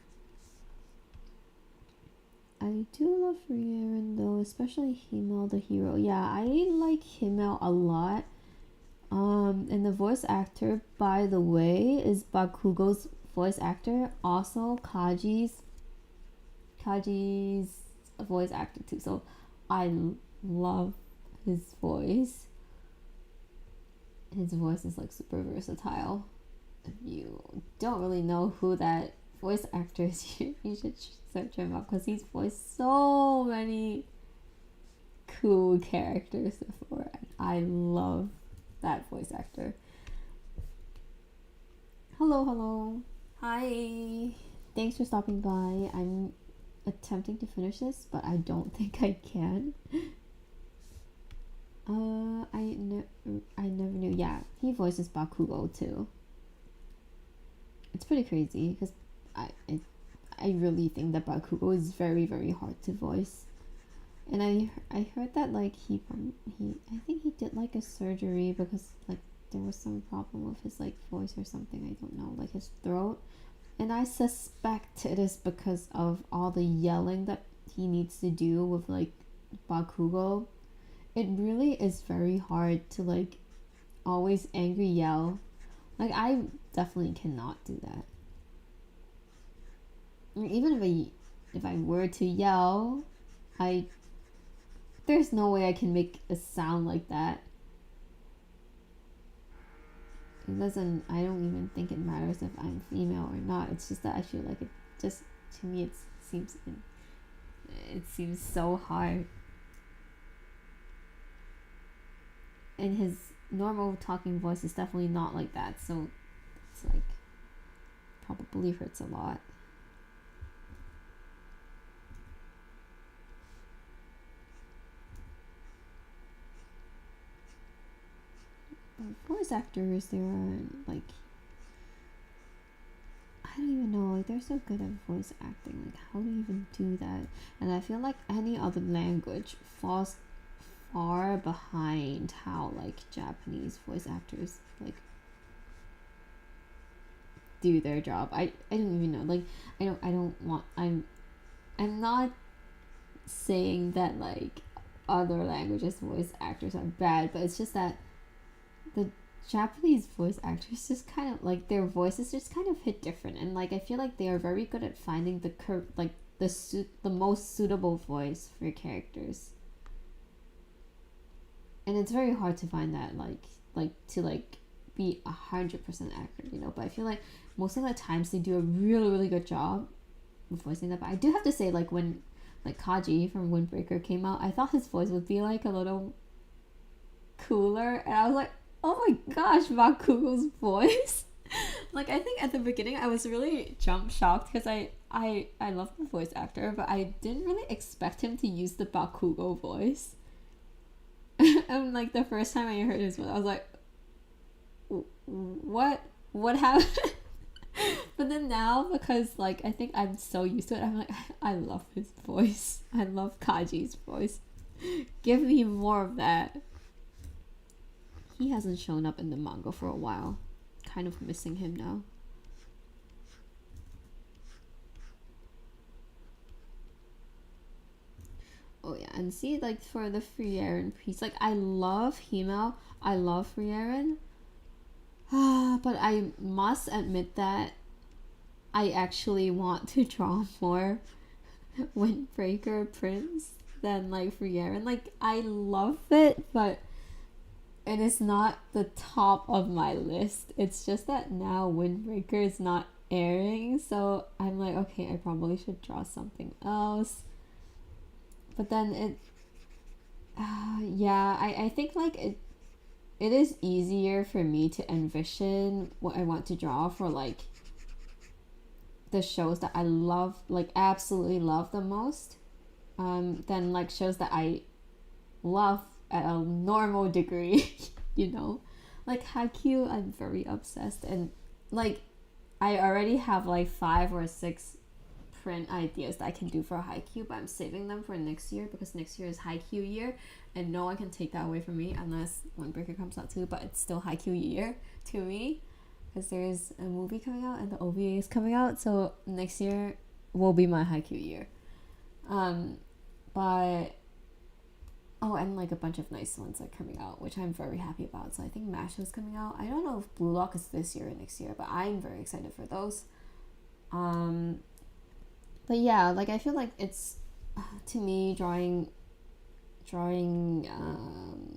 I do love Rieren though, especially Himel the hero. Yeah, I like Himel a lot. And the voice actor, by the way, is Bakugo's voice actor, also Kaji's voice actor too. So I love his voice. His voice is like super versatile. If you don't really know who that voice actor is, you should search him up because he's voiced so many cool characters before. And I love that voice actor. Hello. Hi. Thanks for stopping by. I'm attempting to finish this, but I don't think I can. I never knew. Yeah, he voices Bakugo too. It's pretty crazy because I really think that Bakugo is very, very hard to voice. And I heard that like he I think he did like a surgery because like there was some problem with his like voice or something. I don't know, like his throat. And I suspect it is because of all the yelling that he needs to do with like Bakugo. It really is very hard to like always angry yell. Like I definitely cannot do that. I mean, even if I were to yell, there's no way I can make a sound like that. I don't even think it matters if I'm female or not. It's just that I feel like it just, to me, it seems so hard. And his normal talking voice is definitely not like that, so it's like probably hurts a lot. But voice actors, they are like, I don't even know, like they're so good at voice acting. Like how do you even do that? And I feel like any other language falls far behind how like Japanese voice actors like do their job. I don't even know. Like I'm not saying that like other languages voice actors are bad, but it's just that the Japanese voice actors just kind of like their voices just kind of hit different, and like I feel like they are very good at finding the most suitable voice for characters. And it's very hard to find that to be 100% accurate, you know. But I feel like most of the times they do a really, really good job with voicing that. But I do have to say, like when like Kaji from Windbreaker came out, I thought his voice would be like a little cooler, and I was like, oh my gosh, Bakugo's voice. Like I think at the beginning I was really shocked because I love the voice actor, but I didn't really expect him to use the Bakugo voice. And like the first time I heard his voice, I was like, what happened? But then now, because like I think I'm so used to it, I'm like, I love his voice. I love Kaji's voice. Give me more of that. He hasn't shown up in the manga for a while. Kind of missing him now. Oh yeah, and see, like for the Frieren piece, like I love Himel, I love Frieren, but I must admit that I actually want to draw more Windbreaker Prince than like Frieren. Like I love it, but it is not the top of my list. It's just that now Windbreaker is not airing, so I'm like, okay, I probably should draw something else. But then I think like it is easier for me to envision what I want to draw for like the shows that I love, like absolutely love the most, than like shows that I love at a normal degree, you know? Like Haikyuu, I'm very obsessed, and like I already have like 5 or 6 print ideas that I can do for Haikyuu, but I'm saving them for next year because next year is Haikyuu year, and no one can take that away from me unless Windbreaker comes out too, but it's still Haikyuu year to me because there's a movie coming out and the OVA is coming out, so next year will be my Haikyuu year. But and like a bunch of nice ones are coming out, which I'm very happy about. So I think MASH is coming out. I don't know if Blue Lock is this year or next year, but I'm very excited for those. But yeah, like I feel like it's to me drawing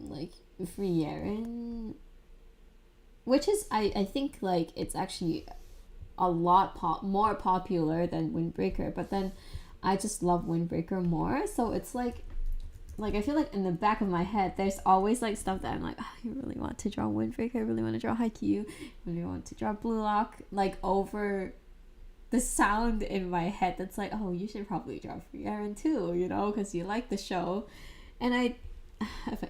like Frieren, which is I think like it's actually a lot more popular than Windbreaker, but then I just love Windbreaker more, so it's like I feel like in the back of my head there's always like stuff that I'm like, oh, I really want to draw Windbreaker, I really want to draw Haikyuu, I really want to draw Blue Lock, like over the sound in my head that's like, oh, you should probably draw Frieren too, you know, because you like the show. And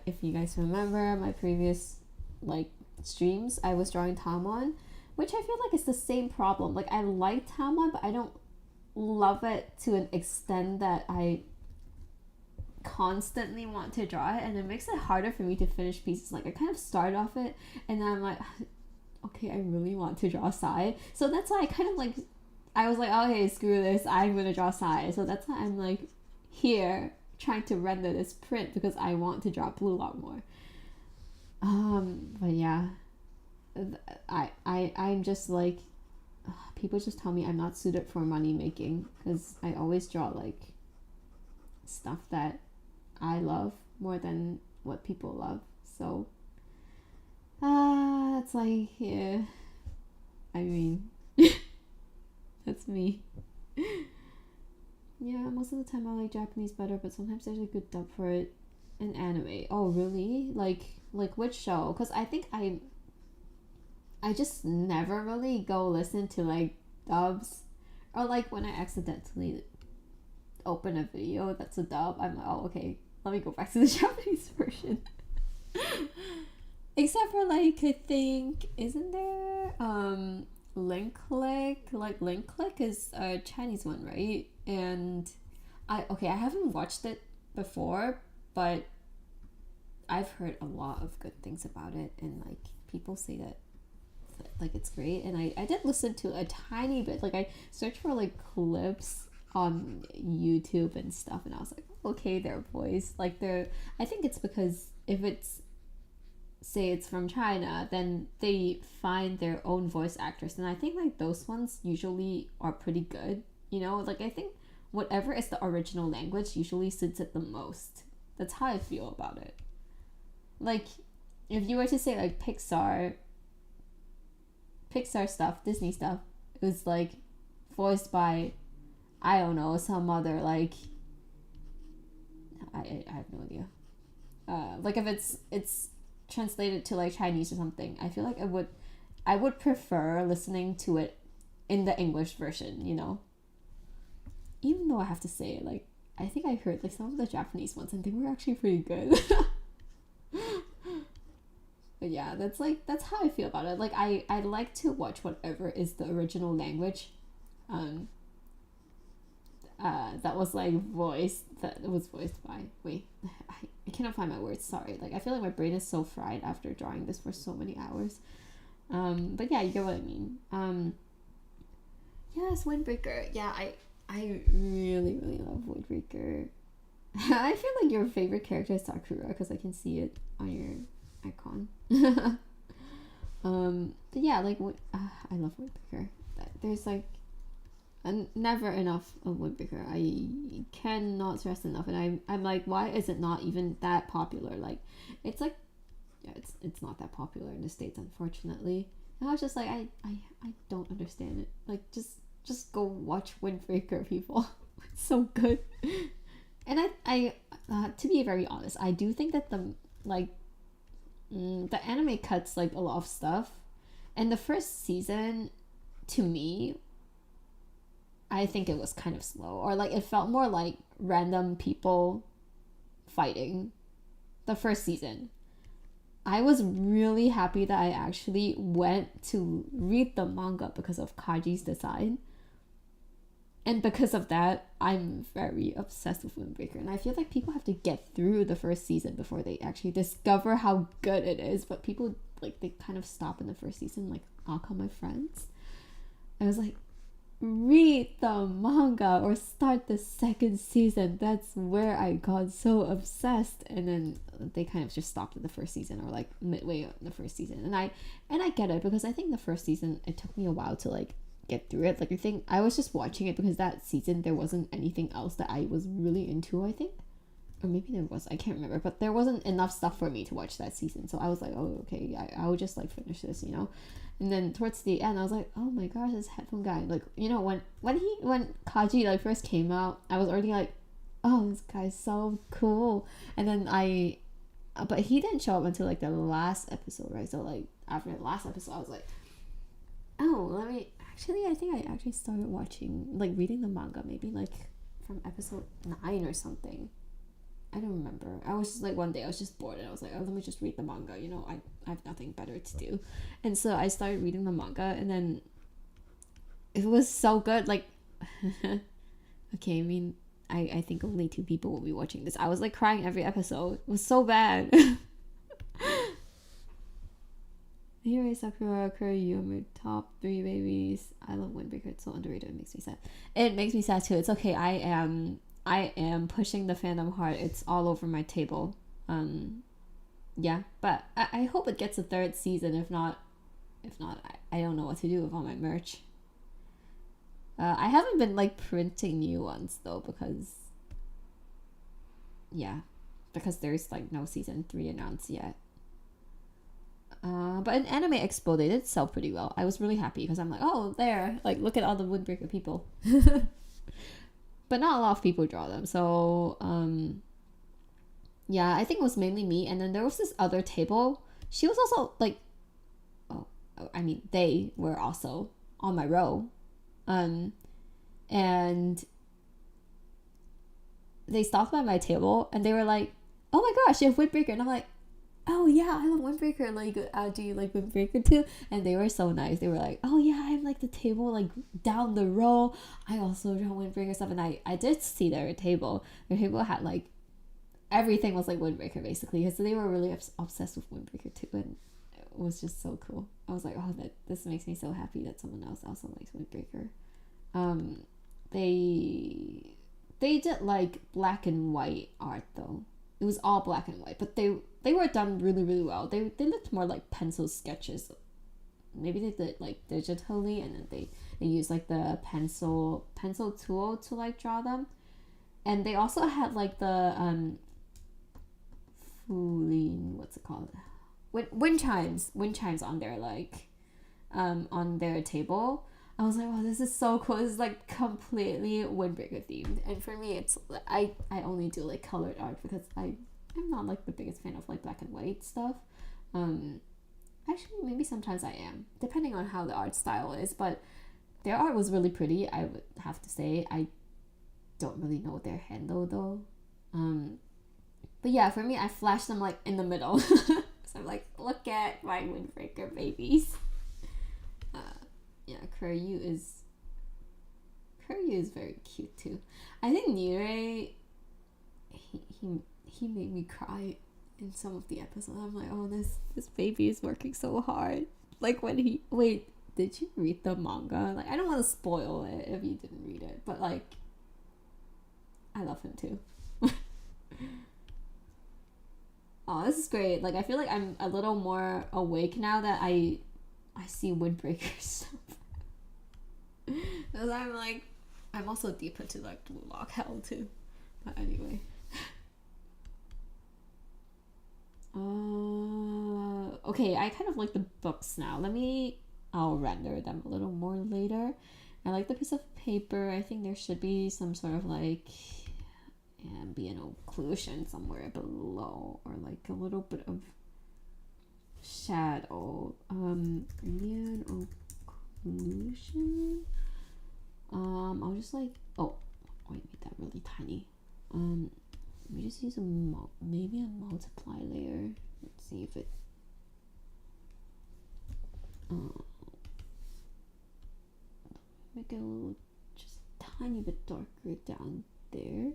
if you guys remember my previous like streams, I was drawing Tamon, which I feel like is the same problem. Like I like Tamon, but I don't love it to an extent that I constantly want to draw it, and it makes it harder for me to finish pieces. Like I kind of start off it and then I'm like, okay, I really want to draw Sae, so that's why I kind of like, I was like, okay, screw this, I'm gonna draw Sae. So that's why I'm like here trying to render this print because I want to draw Blue Lock more. But yeah, I'm just like, people just tell me I'm not suited for money making because I always draw like stuff that I love more than what people love. So it's like, yeah, I mean that's me. Yeah, most of the time I like Japanese better, but sometimes there's a good dub for it in anime. Oh really? Like which show? Because I think I just never really go listen to like dubs, or like when I accidentally open a video that's a dub, I'm like, oh okay, let me go back to the Japanese version. Except for like, I think, isn't there Link Click? Like Link Click is a Chinese one, right? And I haven't watched it before, but I've heard a lot of good things about it, and like people say that like it's great. And I did listen to a tiny bit, like I searched for like clips on YouTube and stuff, and I was like, okay, their voice, like they're, I think it's because if it's, say it's from China, then they find their own voice actors, and I think like those ones usually are pretty good, you know, like I think whatever is the original language usually suits it the most. That's how I feel about it. Like if you were to say like Pixar stuff, Disney stuff, it was like voiced by, I don't know, some other like, I have no idea. Like if it's translated to like Chinese or something, I feel like I would prefer listening to it in the English version, you know. Even though I have to say, like, I think I heard like some of the Japanese ones and they were actually pretty good. But yeah, that's how I feel about it. Like I like to watch whatever is the original language. That was voiced by, wait, I cannot find my words, sorry. Like I feel like my brain is so fried after drawing this for so many hours. But yeah, you get what I mean. Yes, Windbreaker. Yeah, I really, really love Windbreaker. I feel like your favorite character is Sakura because I can see it on your icon. But yeah, like I love Windbreaker. There's like never enough of Windbreaker. I cannot stress enough, and I'm like, why is it not even that popular? Like, it's like, yeah, it's not that popular in the States, unfortunately. And I was just like, I don't understand it. Like, just go watch Windbreaker, people. It's so good. And I to be very honest, I do think that the anime cuts like a lot of stuff, and the first season, to me, I think it was kind of slow, or like it felt more like random people fighting. The first season, I was really happy that I actually went to read the manga because of Kaji's design. And because of that, I'm very obsessed with Windbreaker. And I feel like people have to get through the first season before they actually discover how good it is. But people, like, they kind of stop in the first season. Like, I'll call my friends. I was like, read the manga or start the second season. That's where I got so obsessed. And then they kind of just stopped at the first season, or like midway in the first season. And I get it, because I think the first season, it took me a while to like get through it. Like I think I was just watching it because that season there wasn't anything else that I was really into, I think. Or maybe there was, I can't remember, but there wasn't enough stuff for me to watch that season. So I was like, oh, okay, I'll just like finish this, you know. And then towards the end, I was like, oh my gosh, this headphone guy, like, you know, when Kaji like first came out, I was already like, oh, this guy's so cool. And then but he didn't show up until like the last episode, right? So like after the last episode, I was like, oh, I think I actually started watching, like reading the manga maybe like from episode 9 or something. I don't remember. I was just like, one day I was just bored and I was like, oh, let me just read the manga, you know, I have nothing better to do. And so I started reading the manga, and then it was so good. Like, okay, I mean, I think only 2 people will be watching this. I was like crying every episode. It was so bad. Here is Sakura, Kuryu, my top 3 babies. I love Windbreaker. It's so underrated. It makes me sad. It makes me sad too. It's okay. I am pushing the fandom hard. It's all over my table. Yeah, but I hope it gets a 3rd season. If not, I don't know what to do with all my merch. I haven't been like printing new ones though because there's like no season 3 announced yet. But in Anime Expo they did sell pretty well. I was really happy because I'm like, oh, there, like look at all the Windbreaker people. But not a lot of people draw them. So yeah, I think it was mainly me. And then there was this other table. She was also like, they were also on my row. And they stopped by my table and they were like, oh my gosh, you have Windbreaker. And I'm like, oh yeah, I love Windbreaker. Like, do you like Windbreaker too? And they were so nice. They were like, oh yeah, I'm like the table like down the row. I also draw Windbreaker stuff. And I did see their table. Their table had like everything was like Windbreaker basically, because they were really obsessed with Windbreaker too. And it was just so cool. I was like, oh, this makes me so happy that someone else also likes Windbreaker. They did like black and white art though. It was all black and white, but they were done really, really well. They looked more like pencil sketches. Maybe they did like digitally, and then they used like the pencil tool to like draw them. And they also had like the what's it called? Wind chimes on their like on their table. I was like, wow, this is so cool. This is like completely Windbreaker themed. And for me, it's I only do like colored art because I'm not like the biggest fan of like black and white stuff. Actually, maybe sometimes I am, depending on how the art style is. But their art was really pretty, I would have to say. I don't really know their handle though. But yeah, for me, I flashed them like in the middle. So I'm like, look at my Windbreaker babies. Yeah, Kuryu is very cute too. I think Nire, he made me cry in some of the episodes. I'm like, oh, this baby is working so hard. Like when did you read the manga? Like, I don't want to spoil it if you didn't read it, but like, I love him too. Oh, this is great. Like, I feel like I'm a little more awake now that I see Windbreaker stuff. Because I'm also deep into like Blue Lock Hell too. But anyway. Okay, I kind of like the books now. I'll render them a little more later. I like the piece of paper. I think there should be some sort of like ambient occlusion somewhere below, or like a little bit of shadow. Ambient occlusion. I'll just like, oh, wait, make that really tiny. Let me just use maybe a multiply layer. Let's see if it make it a little, just a tiny bit darker down there.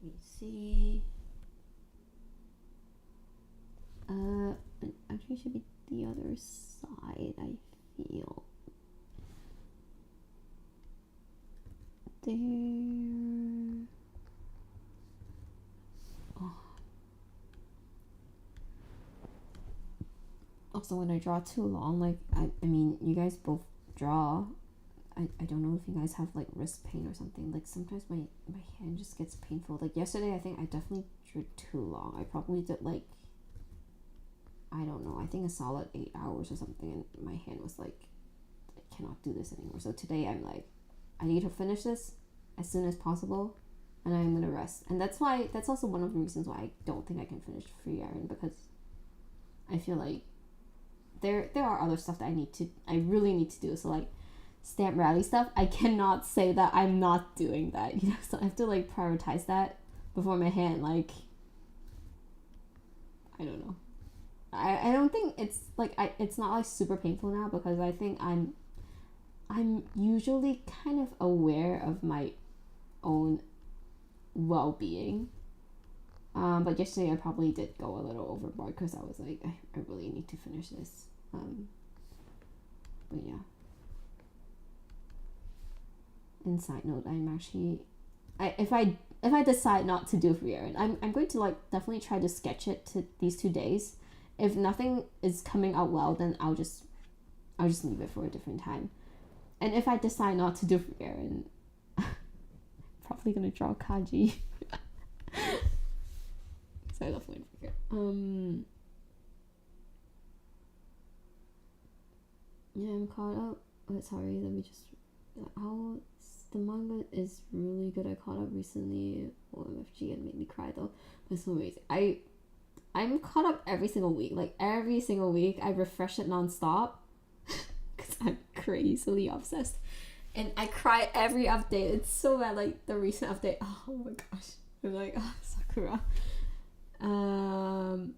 Let me see. Actually, it should be the other side, I feel. There. Oh. Also, when I draw too long, like I mean, you guys both draw. I don't know if you guys have like wrist pain or something. Like sometimes my hand just gets painful. Like yesterday, I think I definitely drew too long. I probably did like, I don't know, I think a solid 8 hours or something, and my hand was like, I cannot do this anymore. So today I'm like, I need to finish this as soon as possible, and I'm gonna rest. And that's also one of the reasons why I don't think I can finish Free Aaron, because I feel like there are other stuff that I really need to do. So like stamp rally stuff, I cannot say that I'm not doing that, you know. So I have to like prioritize that before my hand, like, I don't know. I don't think it's like it's not like super painful now, because I think I'm usually kind of aware of my own well-being. But yesterday I probably did go a little overboard, because I was like, I really need to finish this. But yeah. And side note, I'm actually, if I decide not to do Free Aaron, I'm going to like definitely try to sketch it to these 2 days. If nothing is coming out well, then I'll just leave it for a different time. And if I decide not to do Free Aaron, probably gonna draw Kaji. So I love Free Aaron. Yeah, I'm caught up. Oh, sorry, let me just. The manga is really good. I caught up recently. OMFG, and made me cry though. It's so amazing. I'm caught up every single week. Like every single week, I refresh it nonstop because I'm crazily obsessed, and I cry every update. It's so bad. Like the recent update. Oh my gosh, I'm like, oh, Sakura. I'm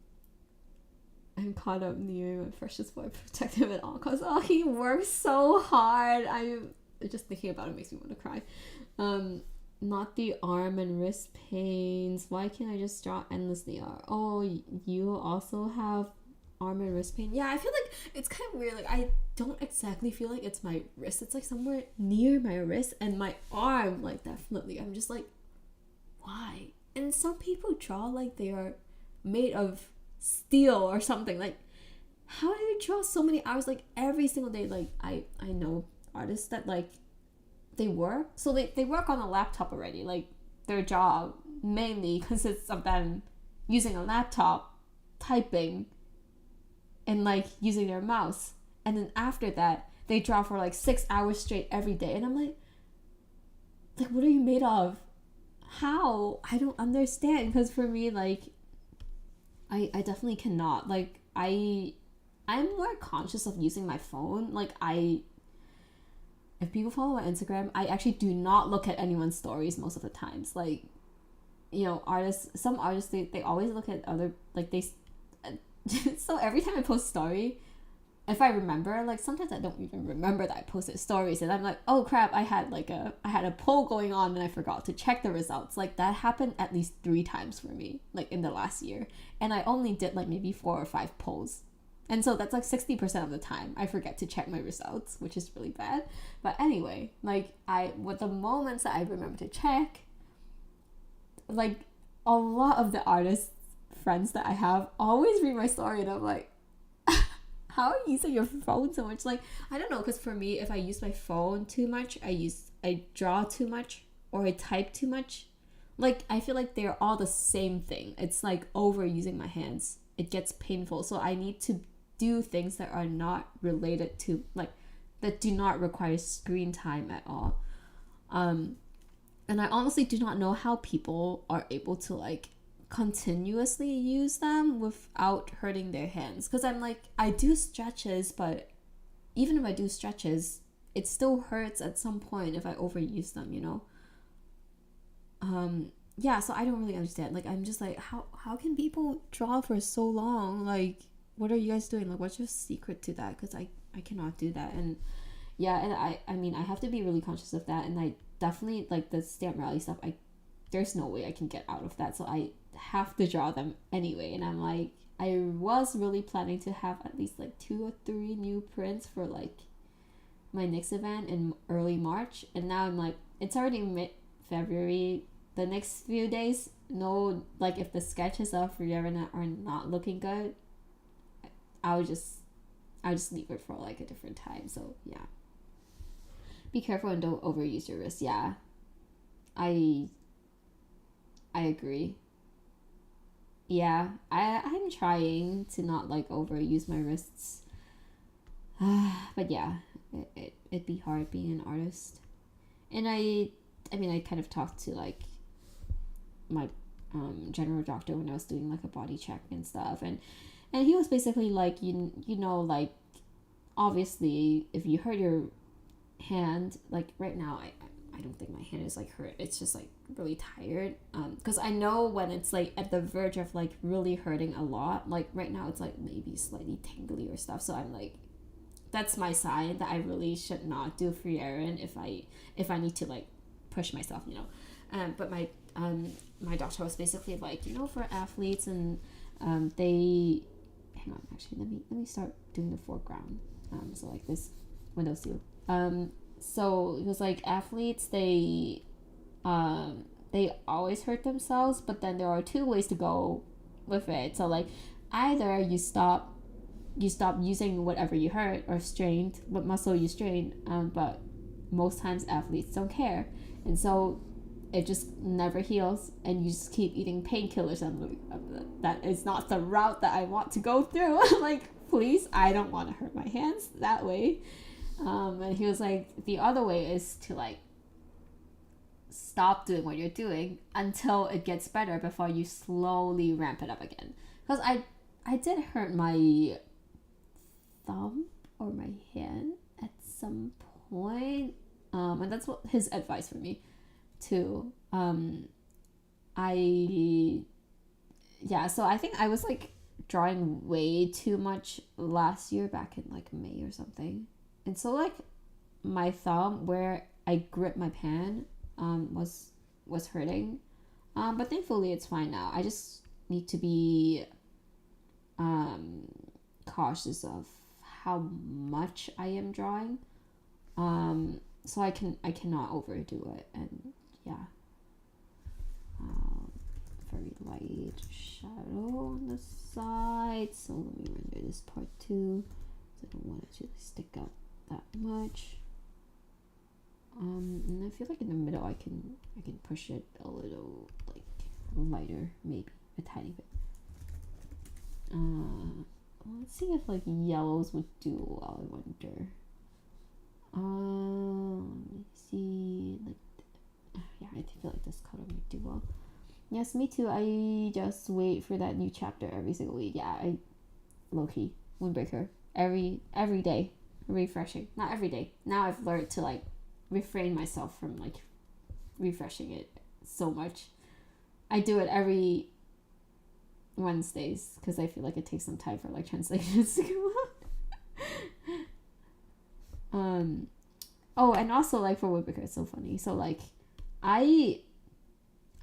caught up near my precious boy. Protect him at all costs. Oh, he works so hard. I'm just thinking about it makes me want to cry. Not the arm and wrist pains. Why can't I just draw endlessly? Oh, you also have arm and wrist pain? Yeah, I feel like it's kind of weird. Like I don't exactly feel like it's my wrist. It's like somewhere near my wrist, and my arm, like definitely. I'm just like, why? And some people draw like they are made of steel or something. Like, how do you draw so many hours, like every single day? Like I know artists that like they work on a laptop already. Like their job mainly consists of them using a laptop, typing, and like using their mouse, and then after that they draw for like 6 hours straight every day. And I'm like what are you made of? How? I don't understand. Because for me, like I definitely cannot. Like I'm more conscious of using my phone. Like if people follow my Instagram, I actually do not look at anyone's stories most of the times. Like, you know, some artists, they always look at other, like they, so every time I post a story, if I remember, like sometimes I don't even remember that I posted stories, and I'm like, oh crap, I had a poll going on and I forgot to check the results. Like that happened at least 3 times for me, like in the last year. And I only did like maybe 4 or 5 polls. And so that's like 60% of the time I forget to check my results, which is really bad. But anyway, like with the moments that I remember to check, like a lot of the artists friends that I have always read my story, and I'm like, how are you using your phone so much? Like, I don't know, because for me, if I use my phone too much, I draw too much, or I type too much. Like, I feel like they're all the same thing. It's like overusing my hands. It gets painful. So I need to do things that are not related to, like, that do not require screen time at all. And I honestly do not know how people are able to like continuously use them without hurting their hands. Because I'm like, I do stretches, but even if I do stretches, it still hurts at some point if I overuse them, you know? Yeah, so I don't really understand. Like, I'm just like, how can people draw for so long? Like, what are you guys doing? Like, what's your secret to that? Because I cannot do that. And yeah, and I mean, I have to be really conscious of that. And I definitely, like, the stamp rally stuff, there's no way I can get out of that. So I have to draw them anyway. And I'm like, I was really planning to have at least like 2 or 3 new prints for like my next event in early March. And now I'm like, it's already mid-February. The next few days, no, like if the sketches of Rihanna are not looking good, I'll just I'll just leave it for like a different time. So yeah, be careful and don't overuse your wrist. Yeah, I agree. Yeah, I'm trying to not like overuse my wrists. But yeah, it'd be hard being an artist. And I mean, I kind of talked to like my general doctor when I was doing like a body check and stuff, and he was basically like, you know, like obviously if you hurt your hand, like right now I don't think my hand is like hurt, it's just like really tired, because I know when it's like at the verge of like really hurting a lot, like right now it's like maybe slightly tingly or stuff, so I'm like, that's my sign that I really should not do free Aaron if I need to like push myself, you know. But my doctor was basically like, you know, for athletes and they, hang on, actually let me start doing the foreground, so like this window seal. So it was like athletes, they always hurt themselves, but then there are two ways to go with it. So like either you stop using whatever you hurt or strained, what muscle you strained, but most times athletes don't care, and so it just never heals, and you just keep eating painkillers. And that is not the route that I want to go through. Like, please, I don't want to hurt my hands that way. And he was like, the other way is to like stop doing what you're doing until it gets better before you slowly ramp it up again. Because I did hurt my thumb or my hand at some point, and that's what his advice for me too. So I think I was like drawing way too much last year back in like May or something, and so like my thumb where I grip my pen was hurting, but thankfully it's fine now. I just need to be cautious of how much I am drawing, so I cannot overdo it. And yeah, very light shadow on the side, so let me render this part too, so I don't want it to stick out that much. And I feel like in the middle I can push it a little like lighter, maybe a tiny bit. Let's see if like yellows would do well, I wonder. Let me see, like, yeah, I feel like this color might do well. Yes, me too. I just wait for that new chapter every single week. Yeah, I low-key windbreaker every day, refreshing. Not every day. Now I've learned to like refrain myself from like refreshing it so much. I do it every Wednesdays because I feel like it takes some time for like translations to come out. Oh, and also like for Woodbreaker, it's so funny. So like I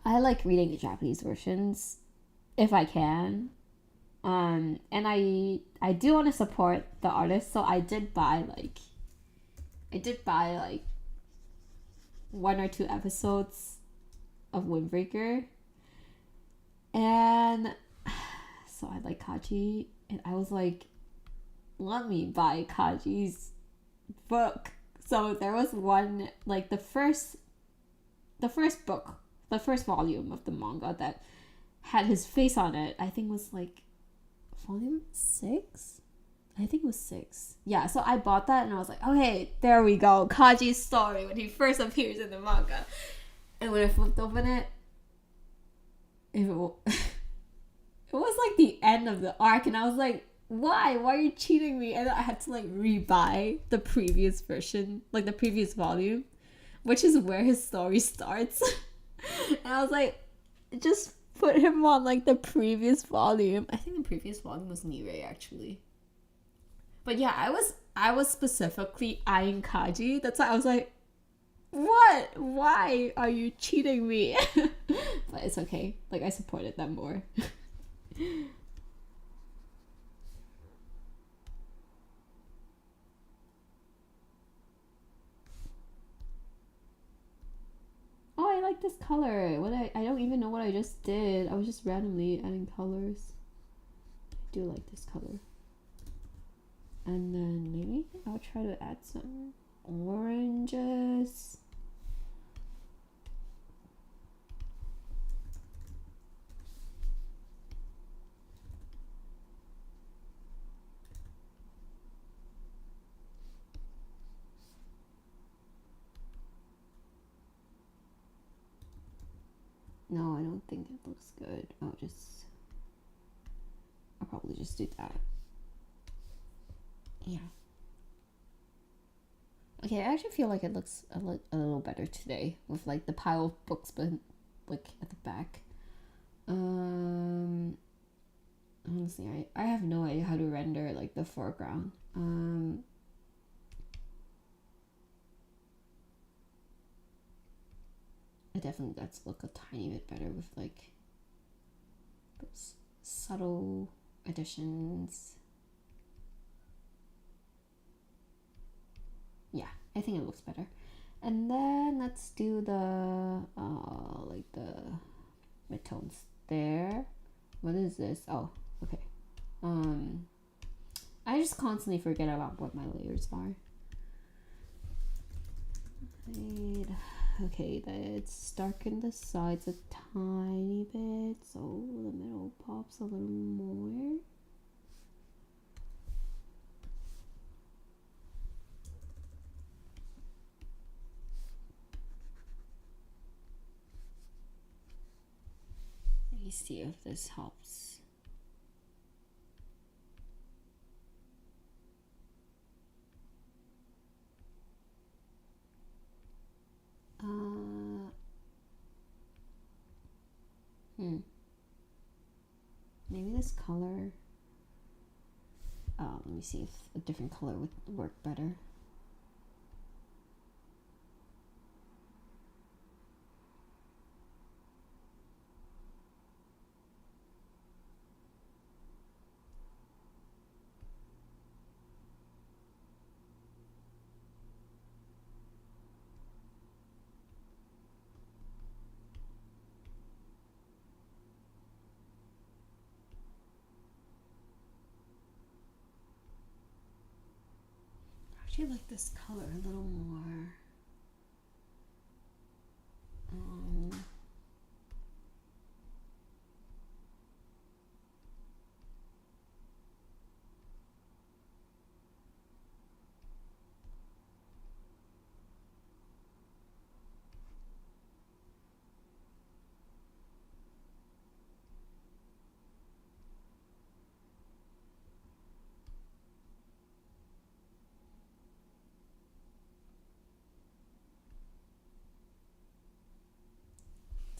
like reading the Japanese versions if I can. And I do want to support the artist, so I did buy like one or two episodes of Windbreaker. And so I like Kaji, and I was like, let me buy Kaji's book. So there was one, like the first book, the first volume of the manga that had his face on it, I think was like volume 6? I think it was 6. Yeah, so I bought that and I was like, okay, there we go. Kaji's story when he first appears in the manga. And when I flipped open it, it was like the end of the arc, and I was like, why are you cheating me? And I had to like rebuy the previous version, like the previous volume, which is where his story starts. And I was like, just put him on like the previous volume. I think the previous volume was Nirei actually. But yeah, I was specifically eyeing Kaji. That's why I was like, what? Why are you cheating me? But it's okay. Like, I supported them more. Oh, I like this color. I don't even know what I just did. I was just randomly adding colors. I do like this color. And then maybe I'll try to add some oranges. No, I don't think it looks good. I'll probably just do that. Yeah. Okay, I actually feel like it looks a little better today with like the pile of books, but like at the back. Honestly, I have no idea how to render like the foreground. I definitely got to look a tiny bit better with like subtle additions. Yeah, I think it looks better. And then let's do the like the midtones there. What is this? Oh, okay. I just constantly forget about what my layers are. Okay, let's darken the sides a tiny bit so the middle pops a little more. Let me see if this helps. Maybe this color. Let me see if a different color would work better. I like this color a little more.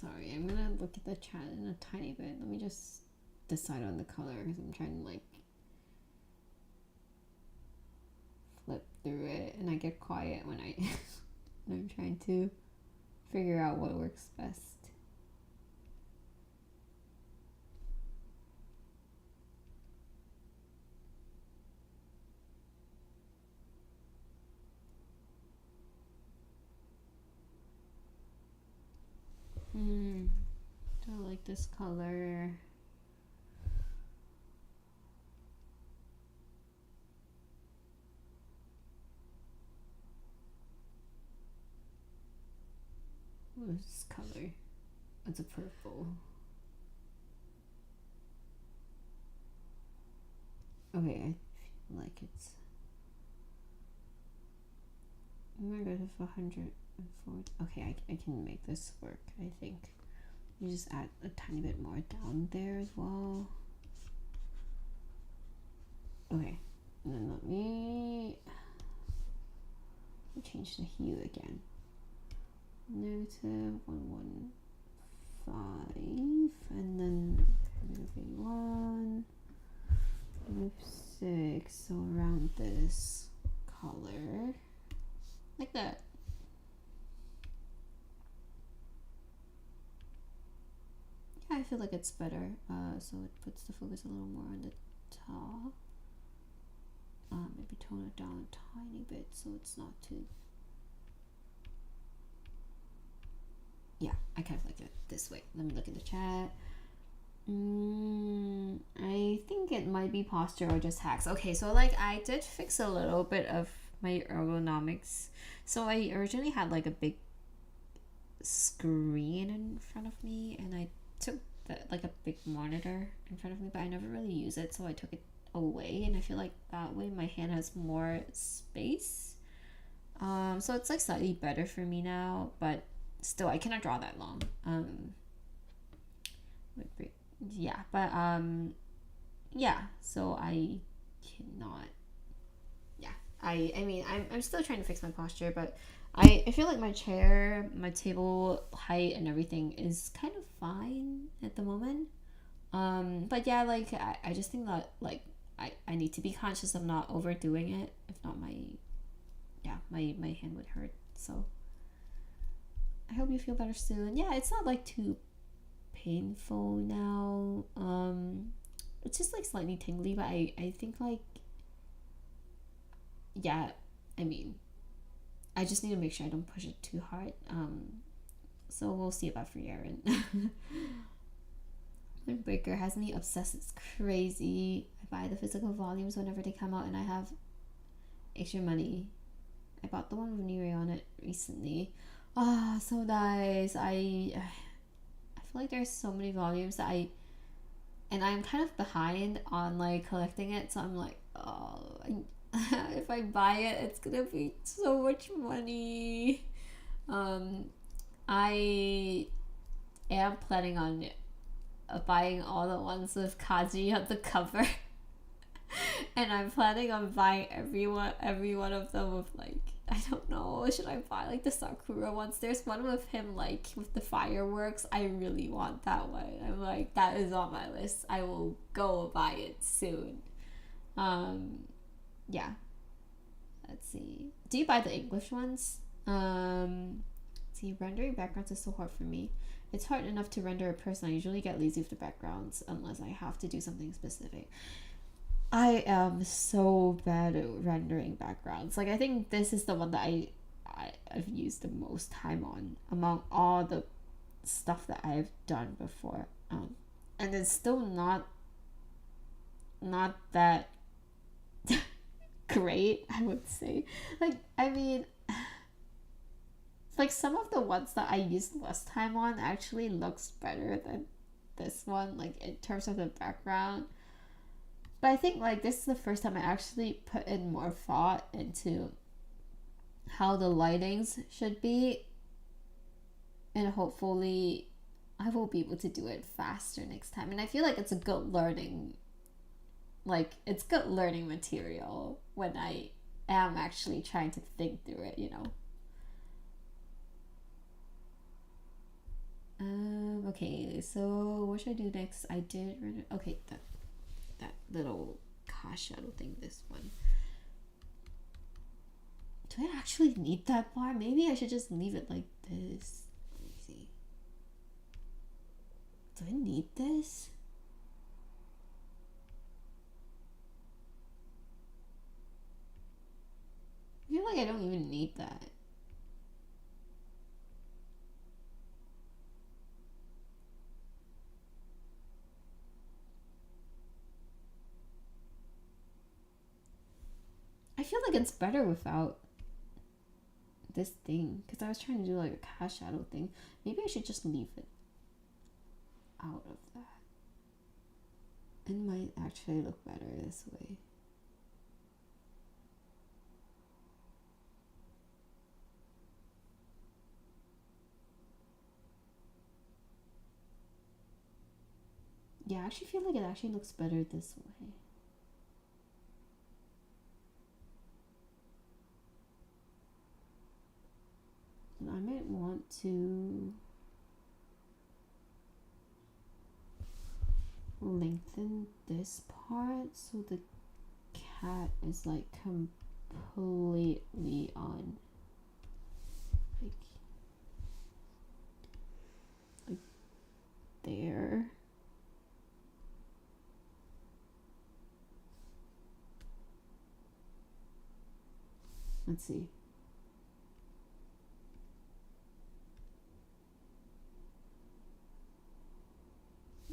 Sorry, I'm gonna look at the chat in a tiny bit. Let me just decide on the color because I'm trying to like flip through it, and I get quiet when when I'm trying to figure out what works best. Do I like this color? What is this color? It's a purple. Okay, I feel like it's. I'm gonna go to 140. Okay, I can make this work, I think. You just add a tiny bit more down there as well. Okay, and then let me change the hue again. Negative 115, and then negative 1, negative 6, so around this color, like that. Yeah, I feel like it's better. So it puts the focus a little more on the top. Maybe tone it down a tiny bit so it's not too. Yeah, I kind of like it this way. Let me look at the chat. I think it might be posture or just hacks. Okay, so like I did fix a little bit of my ergonomics. So I originally had like a big screen in front of me, and I took like a big monitor in front of me, but I never really use it, so I took it away, and I feel like that way my hand has more space. So it's like slightly better for me now, but still I cannot draw that long. Yeah, but yeah, so I cannot. Yeah, I mean I'm still trying to fix my posture, but I feel like my chair, my table height, and everything is kind of fine at the moment. But yeah, like I just think that like I need to be conscious of not overdoing it. If not, my hand would hurt. So I hope you feel better soon. Yeah, it's not like too painful now. It's just like slightly tingly, but I think like yeah, I mean I just need to make sure I don't push it too hard. So we'll see about free Aaron. Windbreaker has me obsessed. It's crazy. I buy the physical volumes whenever they come out, and I have extra money. I bought the one with Neri on it recently. Ah, so nice. I feel like there's so many volumes that I'm kind of behind on like collecting it, so I'm like, oh, if I buy it, it's gonna be so much money. I am planning on buying all the ones with Kaji on the cover. And I'm planning on buying every one of them with like, I don't know, should I buy like the Sakura ones? There's one with him like with the fireworks. I really want that one. I'm like, that is on my list. I will go buy it soon. Yeah. Let's see. Do you buy the English ones? See, rendering backgrounds is so hard for me. It's hard enough to render a person. I usually get lazy with the backgrounds unless I have to do something specific. I am so bad at rendering backgrounds. Like I think this is the one that I've used the most time on among all the stuff that I've done before. And it's still not that great, I would say. Like I mean, like some of the ones that I used less time on actually looks better than this one, like in terms of the background. But I think like this is the first time I actually put in more thought into how the lightings should be, and hopefully I will be able to do it faster next time. And I feel like it's a good learning, like it's good learning material when I am actually trying to think through it, you know. Okay, so what should I do next? I did render. Okay, that little car shadow thing. This one. Do I actually need that bar? Maybe I should just leave it like this. Let me see. Do I need this? I feel like I don't even need that. I feel like it's better without this thing, because I was trying to do like a cast shadow thing. Maybe I should just leave it out of that. It might actually look better this way. Yeah, I actually feel like it actually looks better this way. And I might want to lengthen this part so the cat is like completely on like there. Let's see.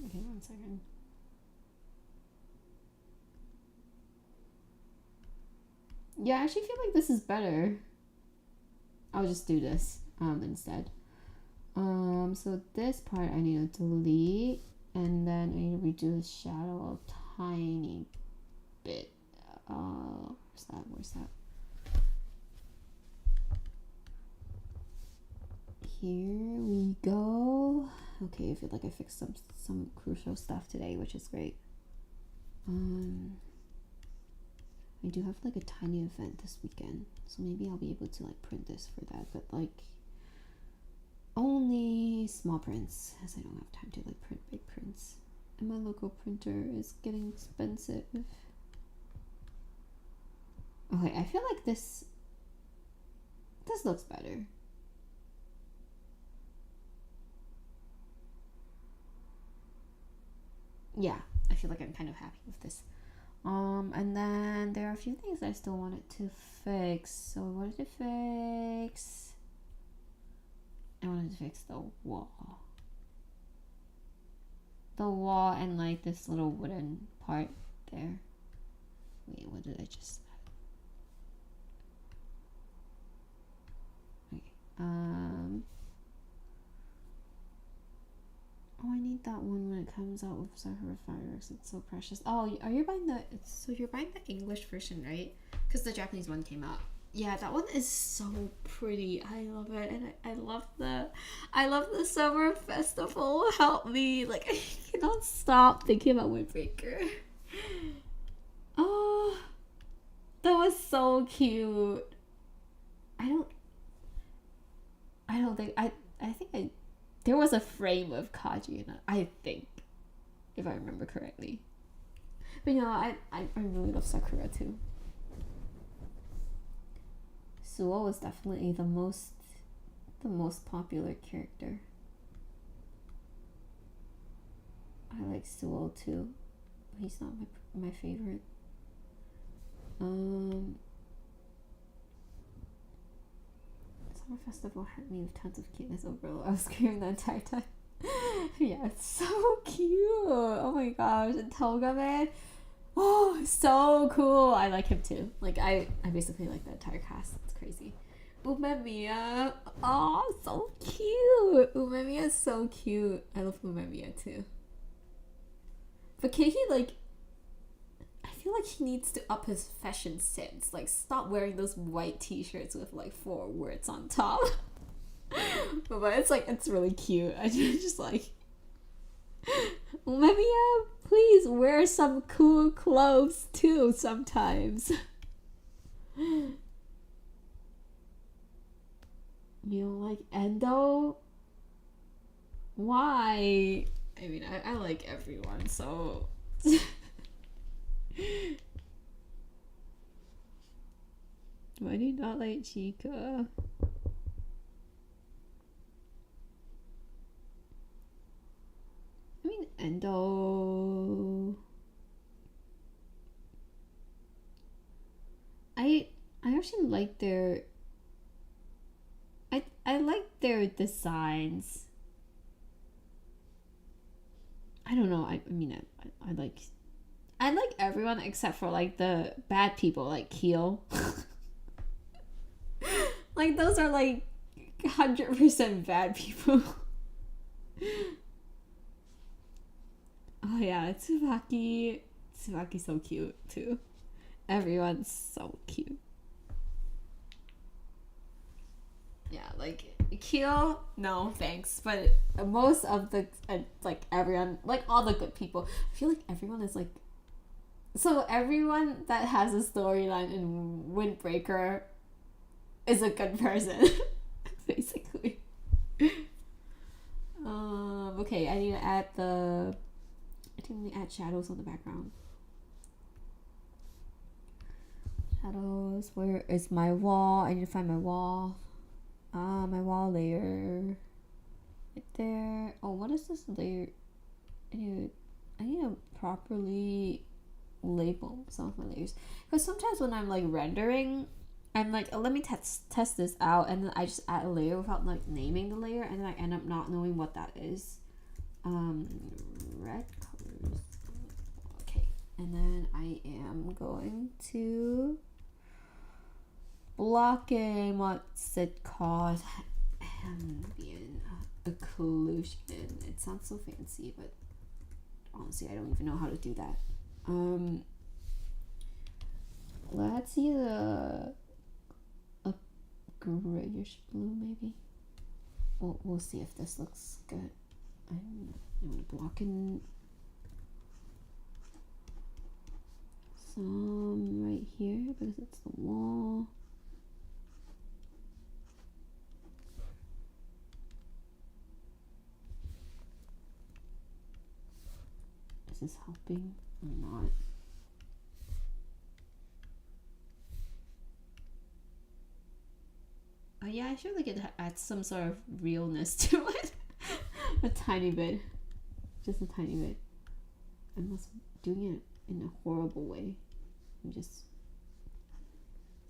Okay, I'm 1 second. Yeah, I actually feel like this is better. I'll just do this instead. So this part I need to delete, and then I need to reduce shadow a tiny bit. Where's that? Here we go. Okay, I feel like I fixed some crucial stuff today, which is great. I do have like a tiny event this weekend, so maybe I'll be able to like print this for that, but like only small prints, as I don't have time to like print big prints, and my local printer is getting expensive. Okay, I feel like this looks better. Yeah, I feel like I'm kind of happy with this. And then there are a few things I still wanted to fix. So I wanted to fix the wall. The wall and like this little wooden part there. Wait, what did I just say? Okay. Oh, I need that one when it comes out with Sakura Fireworks. It's so precious. Oh, are you buying so you're buying the English version, right? Because the Japanese one came out. Yeah, that one is so pretty. I love it, and I love the summer festival. Help me, like I cannot stop thinking about Windbreaker. Oh, that was so cute. I think there was a frame of Kaji in it, I think, if I remember correctly. But I really love Sakura too. Suo was definitely the most popular character. I like Suo too, but he's not my favorite. Summer festival had me with tons of cuteness overall. I was screaming the entire time. Yeah, it's so cute. Oh my gosh, and Toga man. Oh, so cool. I like him too. Like I basically like the entire cast. It's crazy. Umemiya. Oh, so cute. Umemiya is so cute. I love Umemiya too. But can he like, I feel like he needs to up his fashion sense. Like stop wearing those white t-shirts with like 4 words on top. but it's really cute. I just like, Umemiya, please wear some cool clothes too sometimes. You don't like Endo? Why? I mean, I like everyone, so... Why do you not like Chika? I mean, Endo... I actually like their... I like their designs. I don't know. I mean, I like everyone except for like the bad people, like Keel. Like those are like 100% bad people. Oh yeah, Tsubaki. Tsubaki's so cute too. Everyone's so cute. Yeah, like Kyo, no thanks. But most of the like everyone, like all the good people, I feel like everyone is like, so everyone that has a storyline in Windbreaker is a good person, basically. Okay, I need to add shadows on the background. Shadows. Where is my wall? I need to find my wall. My wall layer. Right there. Oh, what is this layer? I need to properly label some of my layers. Because sometimes when I'm like rendering, I'm like, oh, let me test this out, and then I just add a layer without like naming the layer, and then I end up not knowing what that is. Red color. And then I am going to blocking, what's it called? Ambient occlusion. It sounds so fancy, but honestly, I don't even know how to do that. Let's use a grayish blue, maybe. We'll see if this looks good. I'm blocking some right here because it's the wall. Is this helping or not? Oh yeah, I feel like it adds some sort of realness to it. A tiny bit. Just a tiny bit. Unless I'm doing it in a horrible way. And just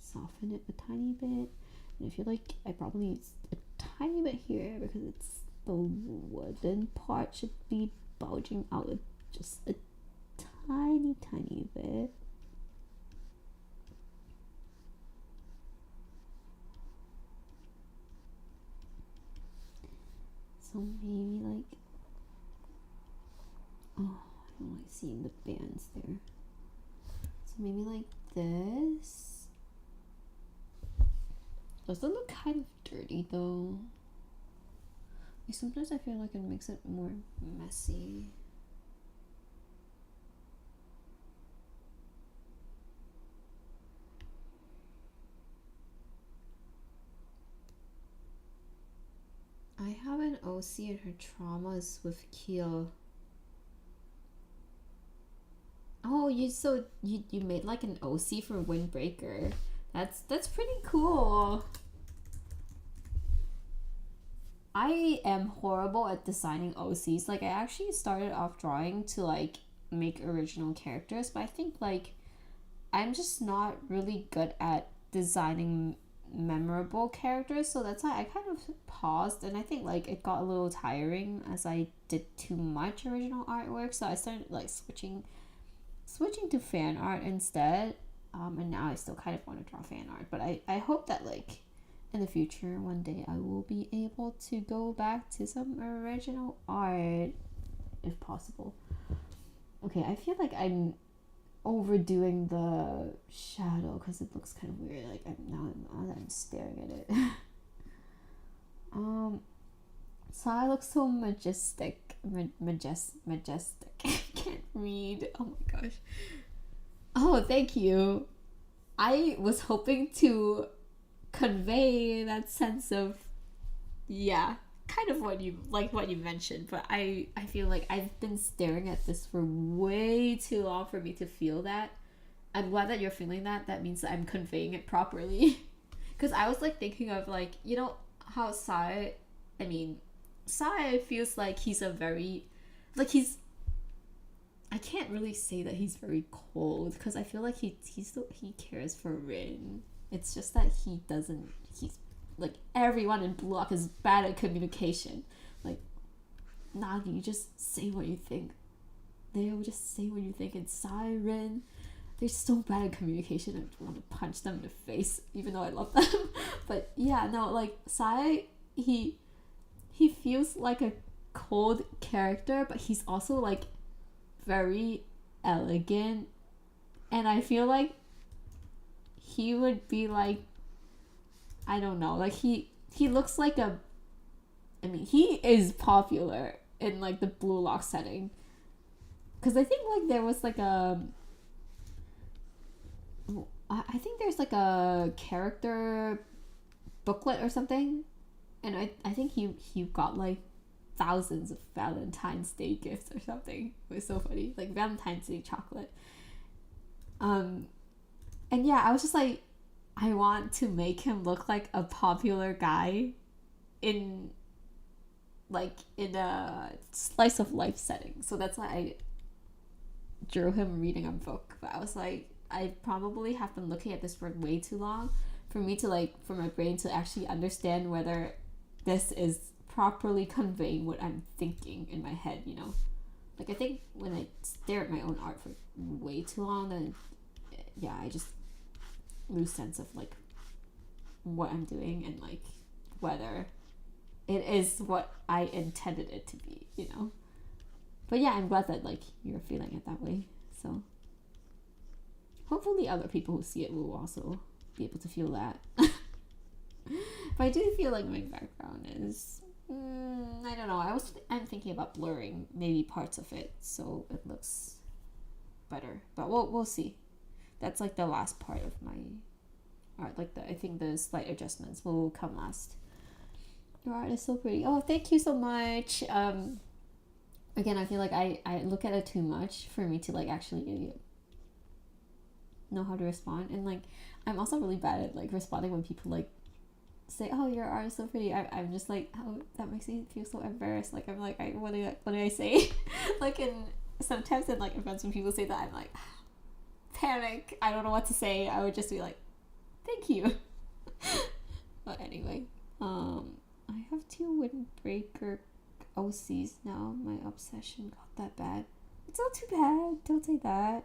soften it a tiny bit. And I feel like I probably need a tiny bit here because it's the wooden part should be bulging out just a tiny bit. So maybe like, oh, I don't like seeing the bands there. So maybe like this. Does it look kind of dirty though? Like sometimes I feel like it makes it more messy. I have an OC in her traumas with Keel. Oh, you made like an OC for Windbreaker. That's pretty cool. I am horrible at designing OCs. Like I actually started off drawing to like make original characters, but I think like I'm just not really good at designing memorable characters, so that's why I kind of paused, and I think like it got a little tiring as I did too much original artwork, so I started like switching to fan art instead, and now I still kind of want to draw fan art, but I hope that like in the future one day I will be able to go back to some original art if possible. Okay, I feel like I'm overdoing the shadow because it looks kind of weird. Like now that I'm staring at it. Sae looks so majestic. Majestic. I can't read. Oh my gosh. Oh, thank you. I was hoping to convey that sense of, yeah, kind of what you mentioned, but I feel like I've been staring at this for way too long for me to feel that. I'm glad that you're feeling that. That means that I'm conveying it properly. Because I was like thinking of like, you know how Sae feels like he's a very, like he's, I can't really say that he's very cold because I feel like he cares for Rin. It's just that he's like everyone in Blue Lock is bad at communication. Like, Nagi, you just say what you think. They will just say what you think. And Siren, they're so bad at communication. I want to punch them in the face, even though I love them. But yeah, no, like Sae, he feels like a cold character, but he's also like very elegant, and I feel like he would be like, I don't know, like he looks like a, I mean, he is popular in like the Blue Lock setting, because I think like there was like a, I think there's like a character booklet or something, and I think he got like thousands of Valentine's Day gifts or something. It was so funny, like Valentine's Day chocolate. And yeah, I was just like, I want to make him look like a popular guy in a slice of life setting. So that's why I drew him reading a book. But I was like, I probably have been looking at this for way too long for me to like, for my brain to actually understand whether this is properly conveying what I'm thinking in my head, you know? Like, I think when I stare at my own art for way too long, then yeah, I just lose sense of like what I'm doing and like whether it is what I intended it to be, you know. But yeah, I'm glad that like you're feeling it that way. So hopefully other people who see it will also be able to feel that. But I do feel like my background is I don't know. I'm thinking about blurring maybe parts of it so it looks better. But we'll see. That's like the last part of my art. Like I think the slight adjustments will come last. Your art is so pretty. Oh, thank you so much. Again, I feel like I look at it too much for me to like actually know how to respond. And like I'm also really bad at like responding when people like say, oh, your art is so pretty. I'm just like, oh, that makes me feel so embarrassed. Like I'm like, what do I say? Like sometimes in like events when people say that, I'm like panic. I don't know what to say. I would just be like, thank you. But anyway, I have 2 windbreaker OCs now. My obsession got that bad. It's not too bad. Don't say that.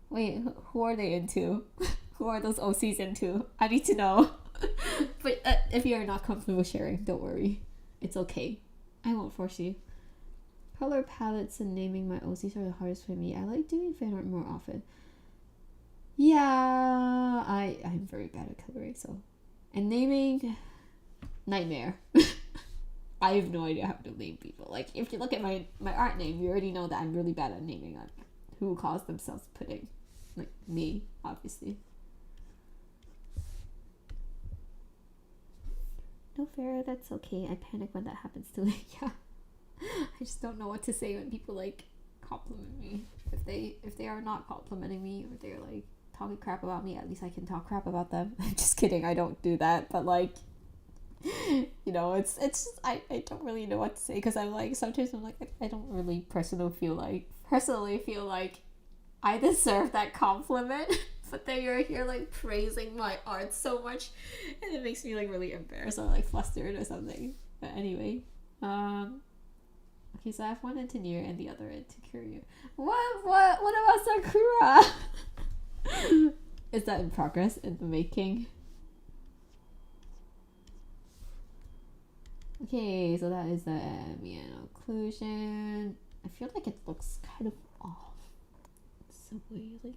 Wait, who are they into? Who are those OCs into? I need to know. But if you're not comfortable sharing, don't worry. It's okay. I won't force you. Color palettes and naming my OCs are the hardest for me. I like doing fan art more often. Yeah, I'm very bad at coloring, so. And naming, nightmare. I have no idea how to name people. Like, if you look at my art name, you already know that I'm really bad at naming like who calls themselves pudding. Like, me, obviously. No fair, that's okay. I panic when that happens too. Yeah. I just don't know what to say when people like compliment me. If they are not complimenting me or they're like talking crap about me, at least I can talk crap about them. I'm just kidding, I don't do that, but like you know, it's just, I don't really know what to say because I'm like sometimes I'm like I don't really personally feel like I deserve that compliment. But then you're here like praising my art so much and it makes me like really embarrassed or like flustered or something. But anyway, okay, so I have one end to near and the other end to Kiryu. What about Sakura? Is that in progress, in the making? Okay, so that is the Miano occlusion. I feel like it looks kind of off. Some way, like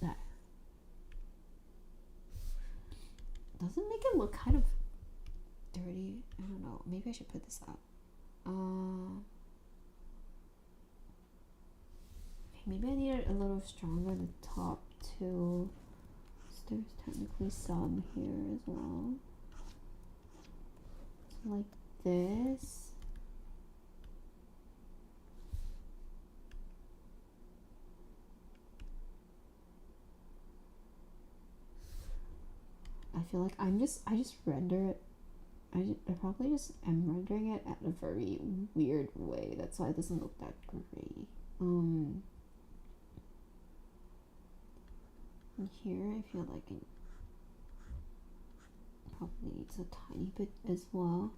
that. Doesn't make it look kind of dirty. I don't know. Maybe I should put this up. Okay, maybe I need it a little stronger in the top too. There's technically some here as well. So like this. I feel like I just render it. I probably just am rendering it at a very weird way. That's why it doesn't look that great. And here I feel like it probably needs a tiny bit as well.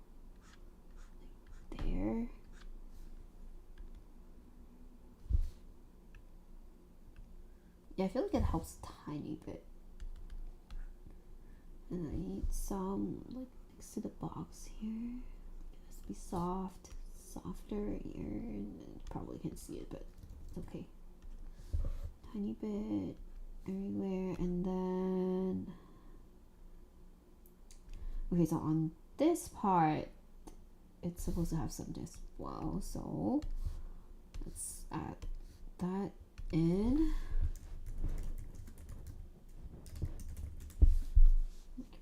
Like there. Yeah, I feel like it helps a tiny bit. And I need some like next to the box here. It has to be softer here, and you probably can't see it, but it's okay. Tiny bit everywhere, and then okay, so on this part it's supposed to have some as well, so let's add that in.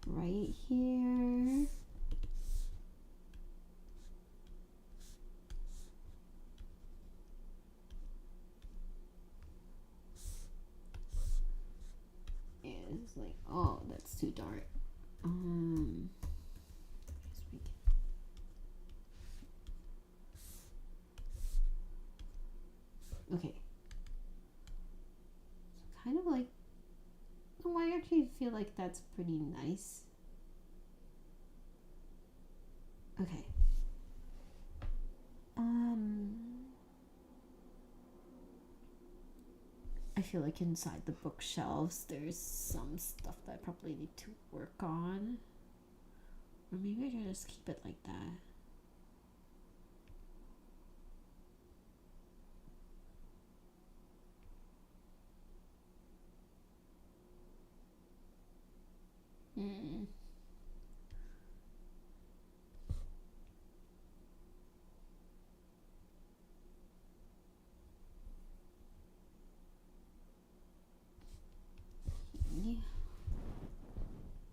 Right here. And it's like, oh, that's too dark. Okay. So kind of like, oh, I actually feel like that's pretty nice. Okay. I feel like inside the bookshelves there's some stuff that I probably need to work on. Or maybe I should just keep it like that.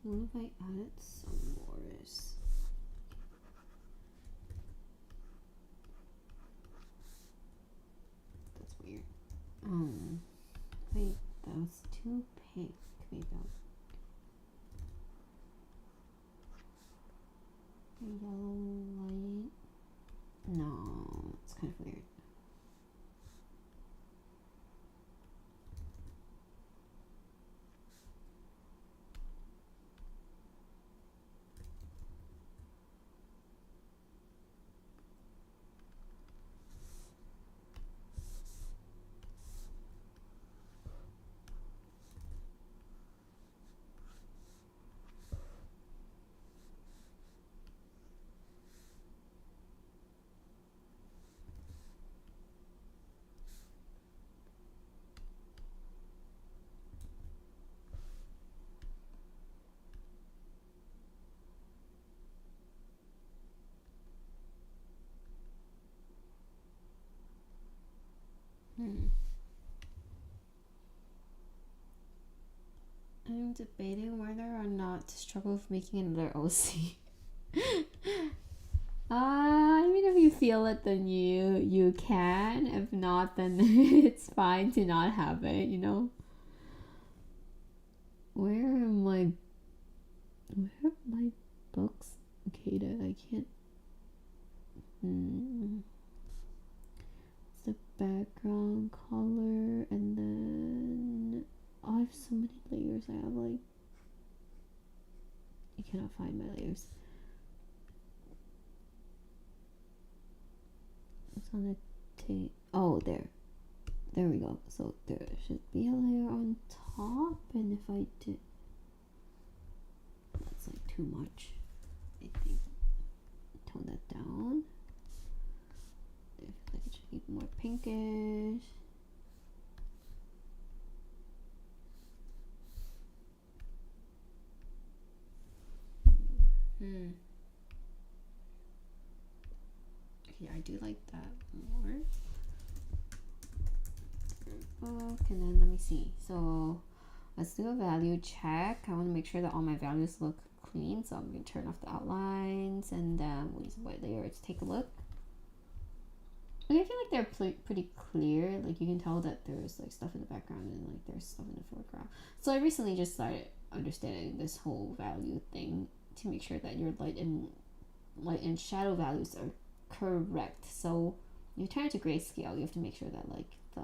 What if I added some more? That's weird. Wait, that was too pink. Maybe yellow light. No, it's kind of weird. I'm debating whether or not to struggle with making another OC. I mean, if you feel it, then you can. If not, then it's fine to not have it, you know? Where are my books located? I can't. It's the background color, and then I have so many layers. I have like, you cannot find my layers. It's on the tape. Oh, there we go. So there should be a layer on top, and if I did, that's like too much. I think tone that down. I feel like it should be more pinkish. Yeah, I do like that more. Book, and then let me see. So let's do a value check. I want to make sure that all my values look clean. So I'm going to turn off the outlines, and then we'll use white layer to take a look. And I feel like they're pretty clear. Like you can tell that there's like stuff in the background and like there's stuff in the foreground. So I recently just started understanding this whole value thing to make sure that your light and shadow values are correct. So you turn it to grayscale, you have to make sure that like the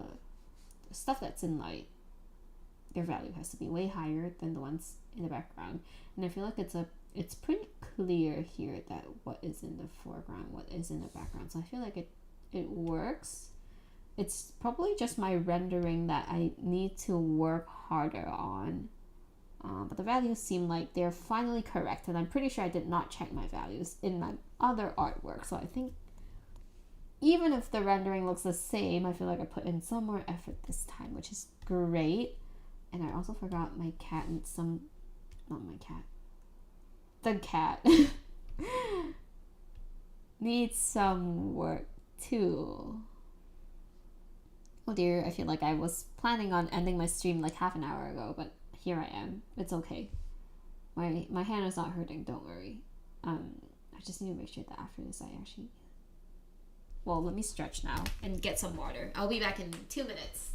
stuff that's in light, their value has to be way higher than the ones in the background. And I feel like it's pretty clear here that what is in the foreground, what is in the background. So I feel like it works. It's probably just my rendering that I need to work harder on. But the values seem like they're finally correct, and I'm pretty sure I did not check my values in my other artwork. So I think even if the rendering looks the same, I feel like I put in some more effort this time, which is great. And I also forgot my cat and the cat needs some work too. Oh dear, I feel like I was planning on ending my stream like half an hour ago, but here I am. It's okay. My hand is not hurting, don't worry. I just need to make sure that after this I actually... Well, let me stretch now and get some water. I'll be back in 2 minutes.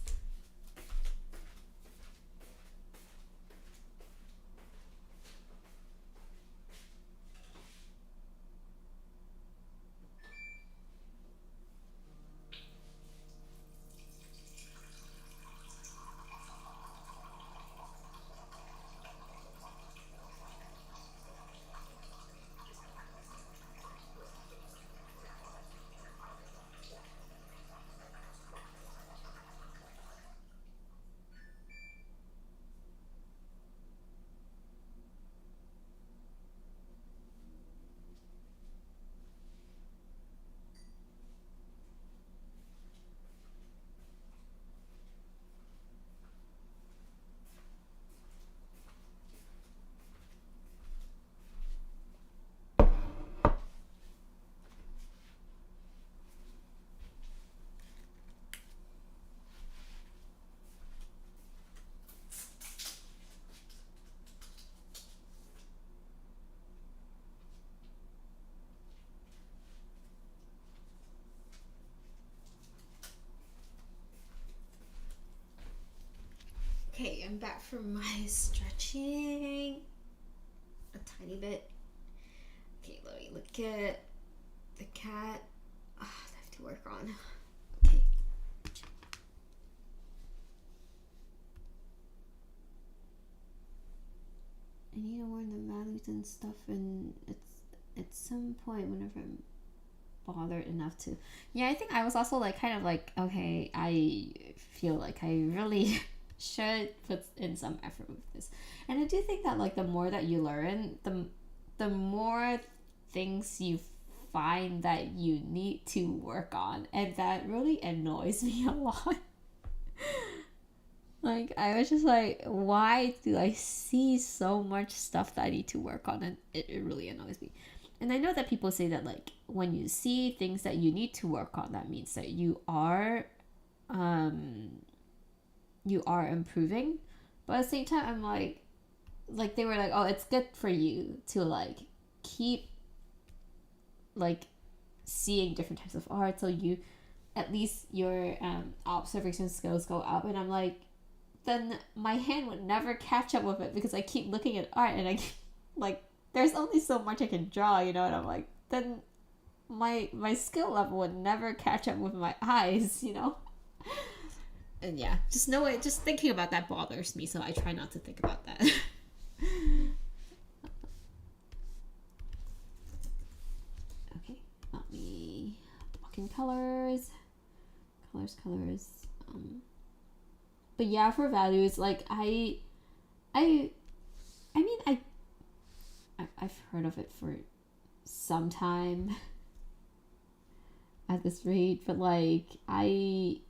Okay, I'm back from my stretching a tiny bit. Okay, let me look at the cat. I have to work on. Okay. I need to learn the values and stuff, and it's at some point whenever I'm bothered enough to. Yeah, I think I was also like kind of like, okay, I feel like I really should put in some effort with this. And I do think that like the more that you learn, the more things you find that you need to work on, and that really annoys me a lot. Like I was just like, why do I see so much stuff that I need to work on? And it really annoys me. And I know that people say that like when you see things that you need to work on, that means that you are improving. But at the same time, I'm like they were like, oh, it's good for you to like keep like seeing different types of art, so you at least your observation skills go up. And I'm like, then my hand would never catch up with it because I keep looking at art and I keep, like there's only so much I can draw, you know. And I'm like, then my skill level would never catch up with my eyes, you know. And yeah, just know it. Just thinking about that bothers me, so I try not to think about that. Okay, let me blocking colors. But yeah, for values, like I mean, I've heard of it for some time at this rate, but like I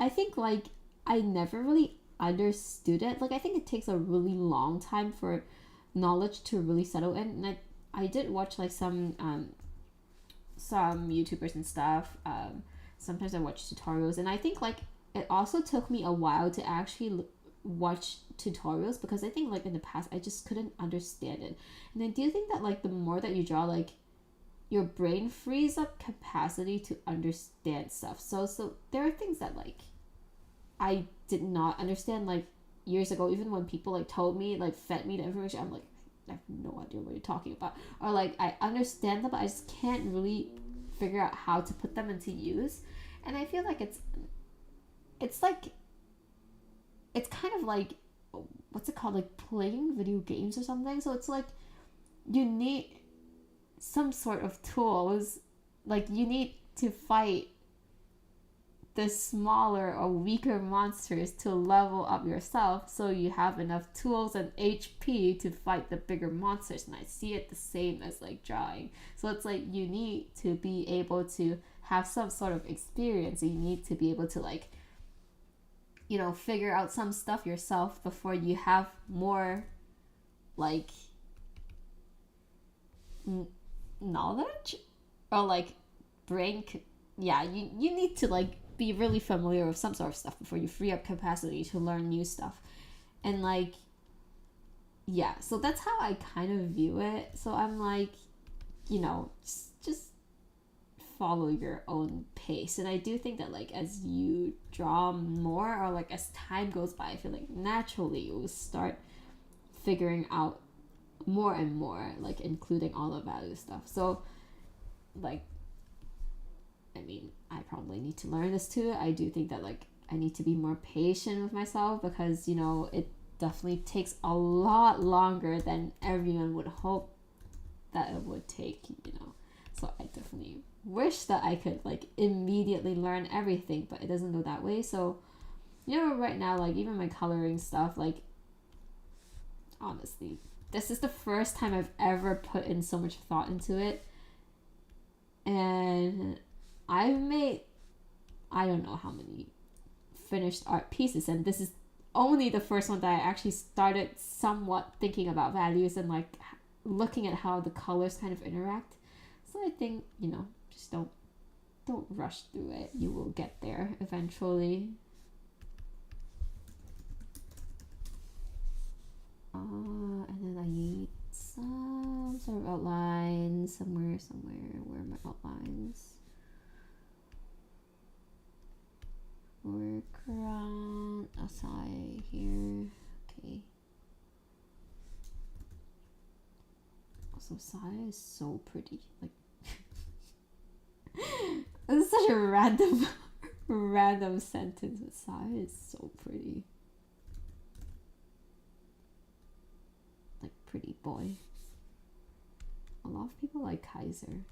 think like I never really understood it. Like I think it takes a really long time for knowledge to really settle in. And I did watch like some YouTubers and stuff. Sometimes I watch tutorials, and I think like it also took me a while to actually watch tutorials, because I think like in the past I just couldn't understand it. And I do think that like the more that you draw, like your brain frees up capacity to understand stuff. So there are things that like I did not understand like years ago, even when people like told me, like fed me the information. I'm like, I have no idea what you're talking about. Or like I understand them, but I just can't really figure out how to put them into use. And I feel like it's like, it's kind of like, what's it called, like playing video games or something. So it's like you need some sort of tools, like you need to fight the smaller or weaker monsters to level up yourself, so you have enough tools and HP to fight the bigger monsters. And I see it the same as like drawing. So it's like you need to be able to have some sort of experience. You need to be able to like, you know, figure out some stuff yourself before you have more like knowledge or like brain. Yeah, you need to like be really familiar with some sort of stuff before you free up capacity to learn new stuff. And like, yeah, so that's how I kind of view it. So I'm like, you know, just follow your own pace. And I do think that like as you draw more, or like as time goes by, I feel like naturally you will start figuring out more and more, like including all the value stuff. So like, I mean, I probably need to learn this too. I do think that like I need to be more patient with myself, because you know it definitely takes a lot longer than everyone would hope that it would take, you know. So I definitely wish that I could like immediately learn everything, but it doesn't go that way. So, you know, right now, like even my coloring stuff, like honestly, this is the first time I've ever put in so much thought into it. And I've made, I don't know how many finished art pieces, and this is only the first one that I actually started somewhat thinking about values and like looking at how the colors kind of interact. So I think, you know, just don't rush through it. You will get there eventually. And then I need some sort of outline somewhere. Where are my outlines? Work around a Sae here. Okay. Also, Sae is so pretty. Like, this is such a random, random sentence, but Sae is so pretty. Like, pretty boy. A lot of people like Kaiser.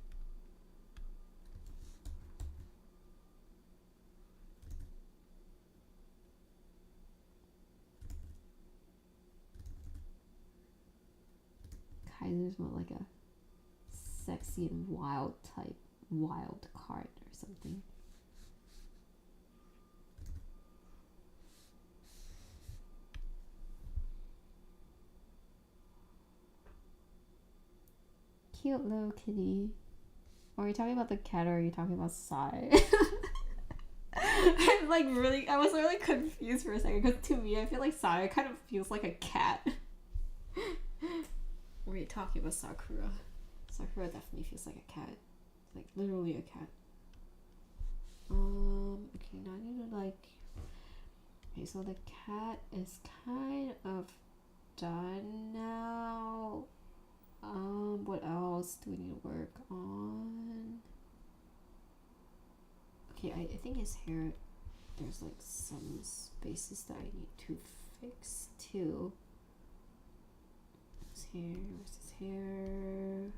Kaiser's more like a sexy and wild type, wild card or something. Cute little kitty. Are you talking about the cat or are you talking about Sae? I'm like really, I was really confused for a second because to me I feel like Sae kind of feels like a cat. Or are you talking about Sakura? Sakura definitely feels like a cat. Like literally a cat. Okay, now I need to like... Okay, so the cat is kind of done now. What else do we need to work on? Okay, I think his hair, there's like some spaces that I need to fix too. His hair, where's his hair?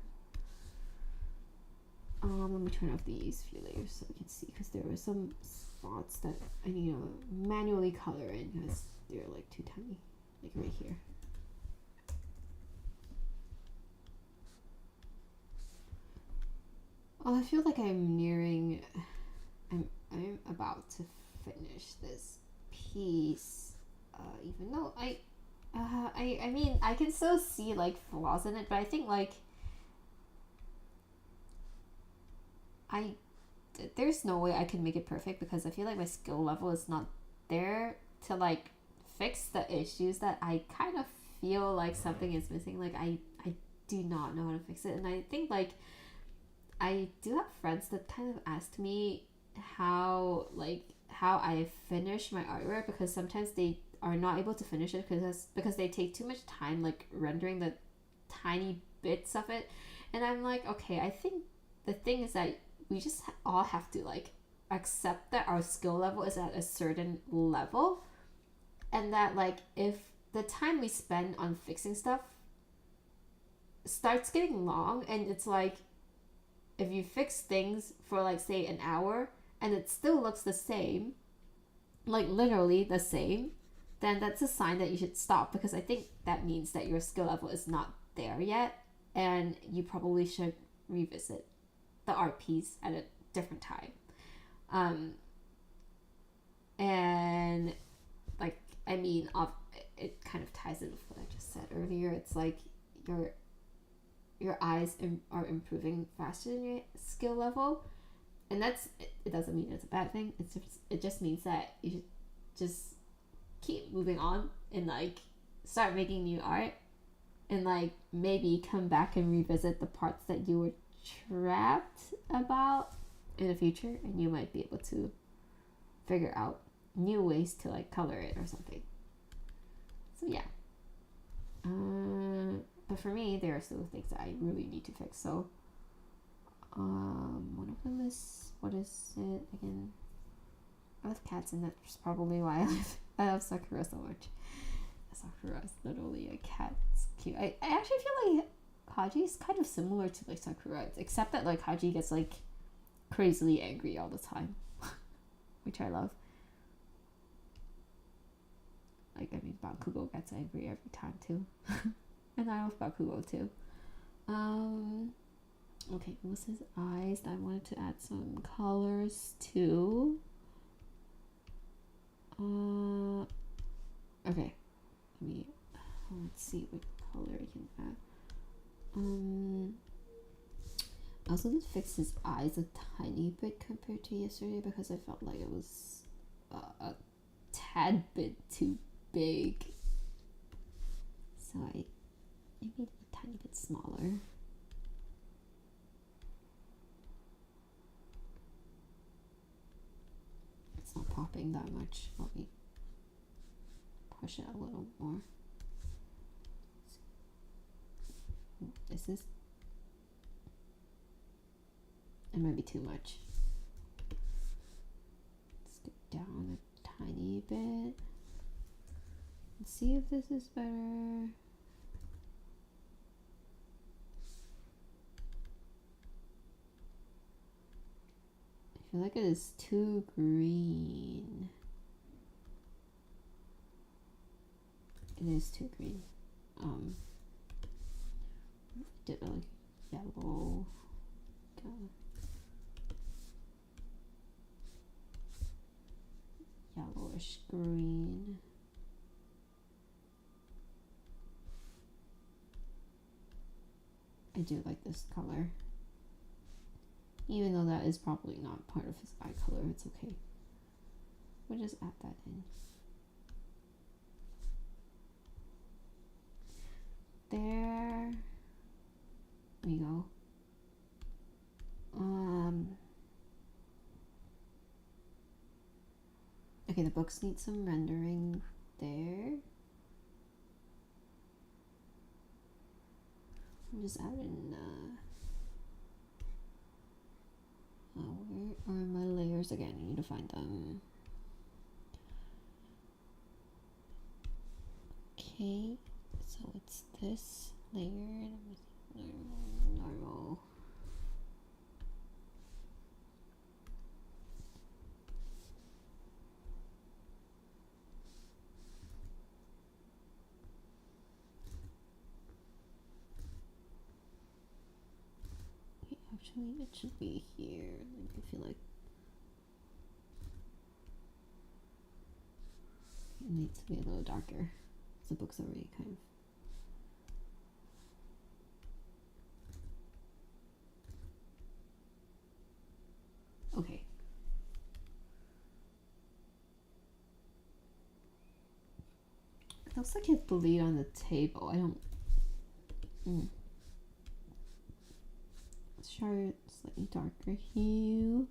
Let me turn off these few layers so I can see, because there were some spots that I need to manually color in because they're like too tiny, like right here. Oh, I feel like I'm nearing, I'm about to finish this piece, even though I mean, I can still see like flaws in it, but I think like there's no way I can make it perfect because I feel like my skill level is not there to like fix the issues that I kind of feel like something is missing. Like I do not know how to fix it, and I think like I do have friends that kind of asked me how I finish my artwork, because sometimes they are not able to finish it because they take too much time like rendering the tiny bits of it. And I'm like, okay, I think the thing is that we just all have to like accept that our skill level is at a certain level, and that like if the time we spend on fixing stuff starts getting long, and it's like if you fix things for like say an hour and it still looks the same, like literally the same, then that's a sign that you should stop, because I think that means that your skill level is not there yet, and you probably should revisit the art piece at a different time. And like, I mean, it kind of ties in with what I just said earlier. It's like your eyes are improving faster than your skill level, and that's it doesn't mean it's a bad thing. It just means that you should just keep moving on and like start making new art, and like maybe come back and revisit the parts that you were trapped about in the future, and you might be able to figure out new ways to like color it or something. So yeah, but for me there are still things that I really need to fix. So one of them is, what is it again? I love cats, and that's probably why I love Sakura so much. Sakura is literally a cat. It's cute. I actually feel like Haji is kind of similar to like Sakura, except that like Haji gets like crazily angry all the time, which I love. Like, I mean, Bakugo gets angry every time too, and I love Bakugo too. Okay, it was his eyes. I wanted to add some colors too. Okay, let's see what color I can add. I also did fix his eyes a tiny bit compared to yesterday, because I felt like it was a tad bit too big. So I made it a tiny bit smaller. It's not popping that much. Let me push it a little more. This is, it might be too much. Let's get down a tiny bit. Let's see if this is better. I feel like it is too green. It is too green. Did a yellow, yellowish green. I do like this color. Even though that is probably not part of his eye color, it's okay. We'll just add that in. There we go. Okay, the books need some rendering there. I'm just adding where are my layers again? I need to find them. Okay, so it's this layer, normal. Actually, it should be here. I feel like it needs to be a little darker. The book's already kind of okay. It looks like it bleed on the table. I don't. Let's try a slightly darker hue.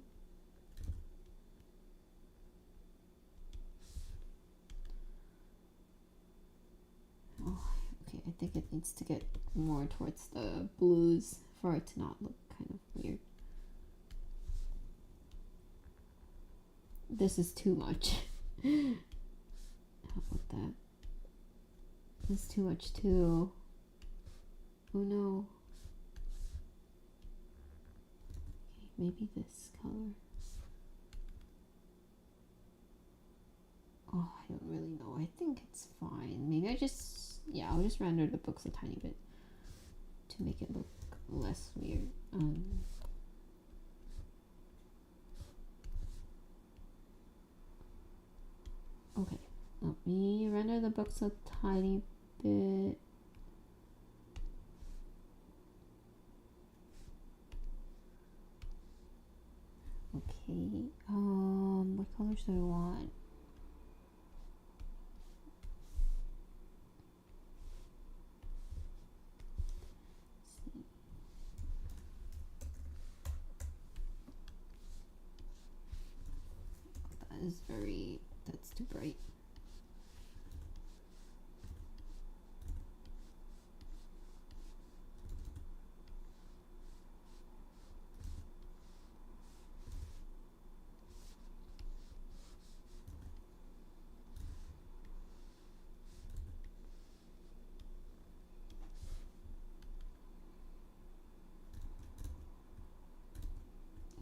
Oh, okay. I think it needs to get more towards the blues for it to not look kind of weird. This is too much. How about that? This is too much too. Oh no. Okay, maybe this color. Oh, I don't really know. I think it's fine. Maybe I'll just render the books a tiny bit to make it look less weird. Okay, let me render the books a tiny bit. Okay, what colors do I want? That's too bright.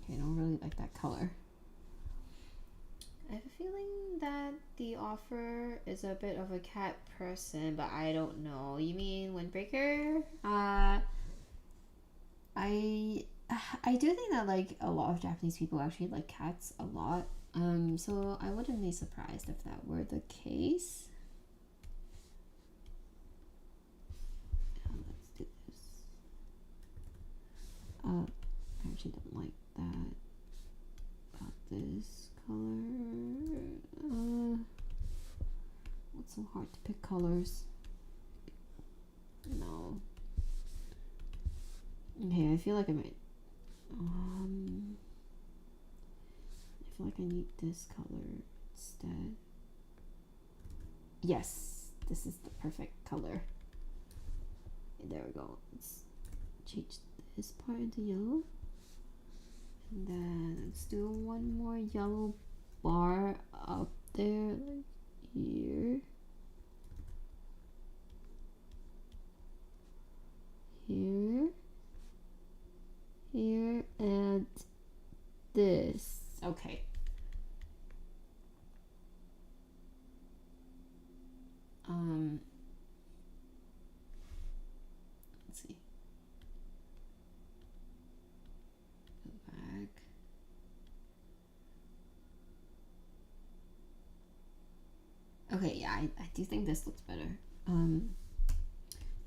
Okay, I don't really like that color. I have a feeling that the author is a bit of a cat person, but I don't know. You mean Windbreaker? I do think that like a lot of Japanese people actually like cats a lot. So I wouldn't be surprised if that were the case. Let's do this. I actually don't like that about this color. What's so hard to pick colors? No. Okay, I feel like I might. I feel like I need this color instead. Yes, this is the perfect color. There we go. Let's change this part into yellow. And then let's do one more yellow bar up there, like here. Here, and this. Okay. Let's see. Go back. Okay, yeah, I do think this looks better.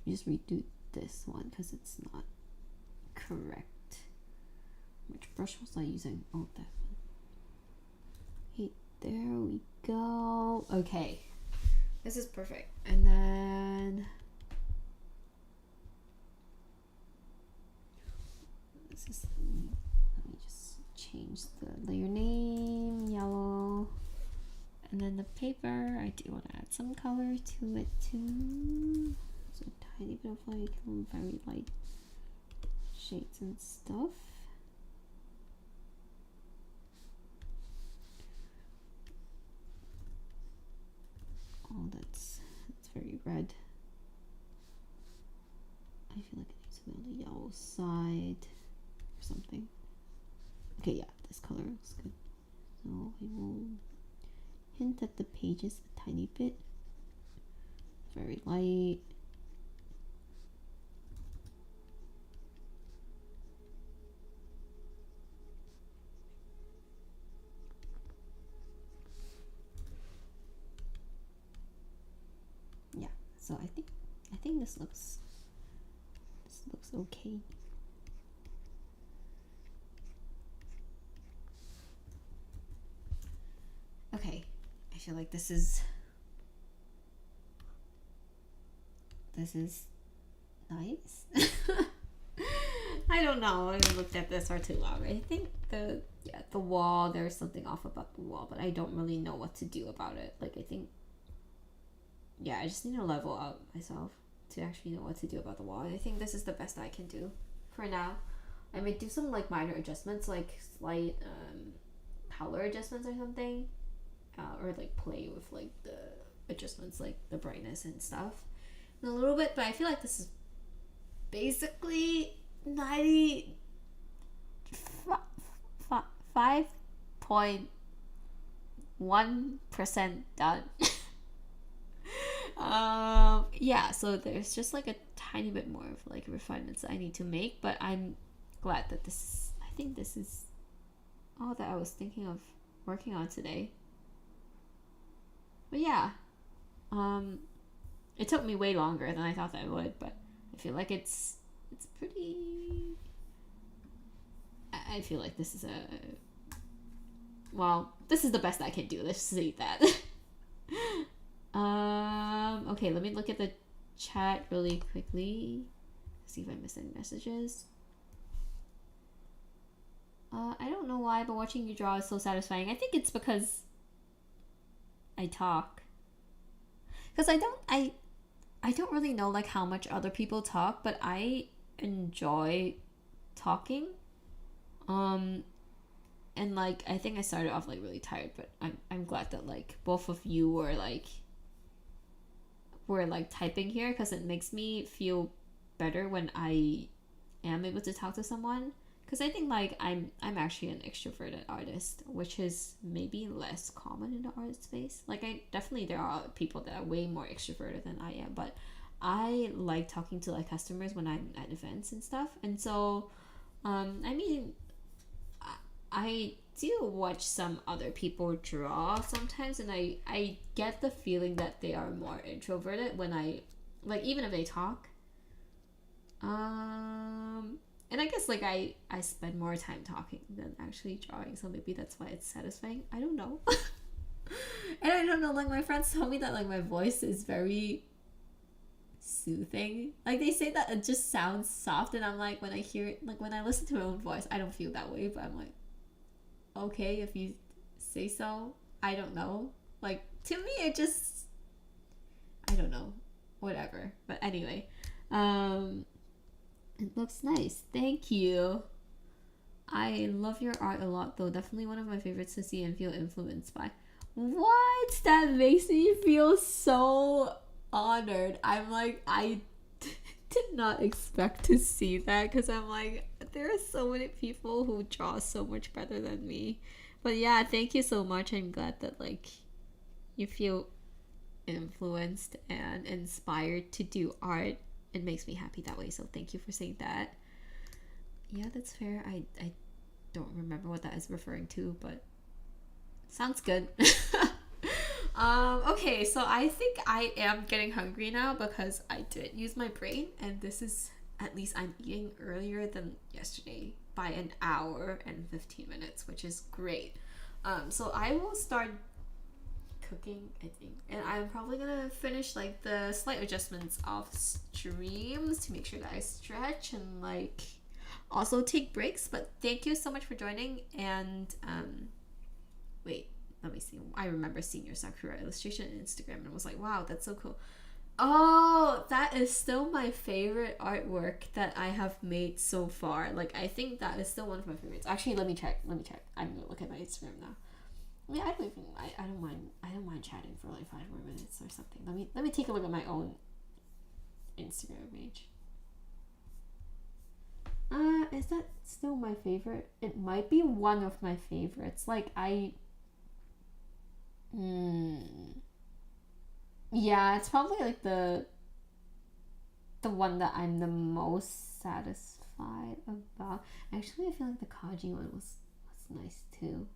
Just redo this one because it's not correct. Which brush was I using? Oh, that one. Hey, there we go. Okay, this is perfect. And then this is, let me just change the layer name, yellow. And then the paper, I do want to add some color to it too. So a tiny bit of like very light shades and stuff. Oh, that's very red. I feel like it needs to be on the yellow side or something. Okay, yeah, this color looks good. So I will hint at the pages a tiny bit. Very light. Yeah, so I think this looks okay. Okay, I feel like this is nice. I don't know. I haven't looked at this for too long. I think the wall, there's something off about the wall, but I don't really know what to do about it. Like, I think, yeah, I just need to level up myself to actually know what to do about the wall. And I think this is the best I can do for now. I may do some like minor adjustments, like slight color adjustments or something, or like play with like the adjustments, like the brightness and stuff in a little bit. But I feel like this is basically 95.1% done. Yeah, so there's just like a tiny bit more of like refinements that I need to make, but I'm glad that I think this is all that I was thinking of working on today. But yeah, it took me way longer than I thought that it would, but I feel like it's pretty. I feel like this is this is the best I can do. Let's say that. Okay, let me look at the chat really quickly. See if I missed any messages. I don't know why, but watching you draw is so satisfying. I think it's because I talk. Because I don't really know like how much other people talk, but I enjoy talking. And like I think I started off like really tired, but I'm glad that like both of you were like typing here, because it makes me feel better when I am able to talk to someone. Because I think like I'm actually an extroverted artist, which is maybe less common in the art space. Like there are people that are way more extroverted than I am, but I like talking to like customers when I'm at events and stuff. And so I mean, I do watch some other people draw sometimes, and I get the feeling that they are more introverted when I like, even if they talk. And I guess like I spend more time talking than actually drawing, so maybe that's why it's satisfying. I don't know. And I don't know, like my friends told me that like my voice is very soothing. Like they say that it just sounds soft, and I'm like, when I hear it, like when I listen to my own voice, I don't feel that way, but I'm like, okay, if you say so. I don't know. Like to me it just I don't know, whatever. But anyway, it looks nice. Thank you. I love your art a lot, though. Definitely one of my favorites to see and feel influenced by. What? That makes me feel so honored. I'm like, I did not expect to see that, because I'm like, there are so many people who draw so much better than me. But yeah, thank you so much. I'm glad that like you feel influenced and inspired to do art. It makes me happy that way, so thank you for saying that. Yeah, that's fair. I don't remember what that is referring to, but sounds good. Okay, so I think I am getting hungry now because I did use my brain, and this is, at least I'm eating earlier than yesterday by an hour and 15 minutes, which is great. So I will start cooking, I think, and I'm probably gonna finish like the slight adjustments of streams to make sure that I stretch and like also take breaks. But thank you so much for joining, and wait, let me see. I remember seeing your Sakura illustration on Instagram and was like, wow, that's so cool. Oh, that is still my favorite artwork that I have made so far. Like, I think that is still one of my favorites. Actually, let me check. I'm gonna look at my Instagram now. Yeah, I don't mind chatting for like 5 more minutes or something. Let me take a look at my own Instagram page. Is that still my favorite? It might be one of my favorites. Like yeah, it's probably like the one that I'm the most satisfied about. Actually, I feel like the Kaji one was nice too.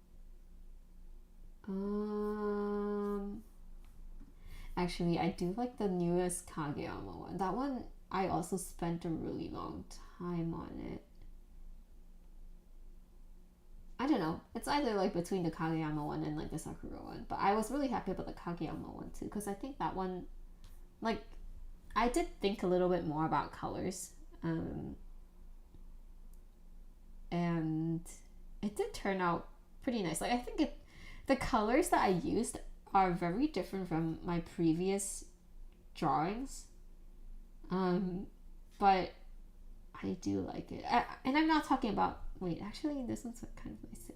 Actually, I do like the newest Kageyama one. That one, I also spent a really long time on it. I don't know. It's either like between the Kageyama one and like the Sakura one. But I was really happy about the Kageyama one too, because I think that one, like, I did think a little bit more about colors. And it did turn out pretty nice. Like, I think the colors that I used are very different from my previous drawings. But I do like it. And I'm not talking about, wait, actually this one's kind of nice.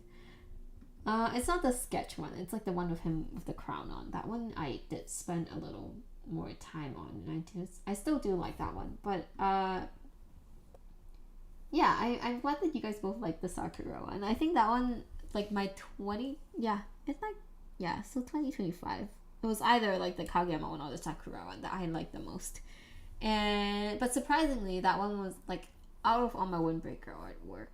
It's not the sketch one. It's like the one with him with the crown on. That one I did spend a little more time on, and I still do like that one. But yeah, I'm glad that you guys both like the Sakura one. I think that one, like my 20, so 2025. It was either like the Kageyama one or the Sakura one that I liked the most. But surprisingly, that one was like, out of all my Windbreaker artwork,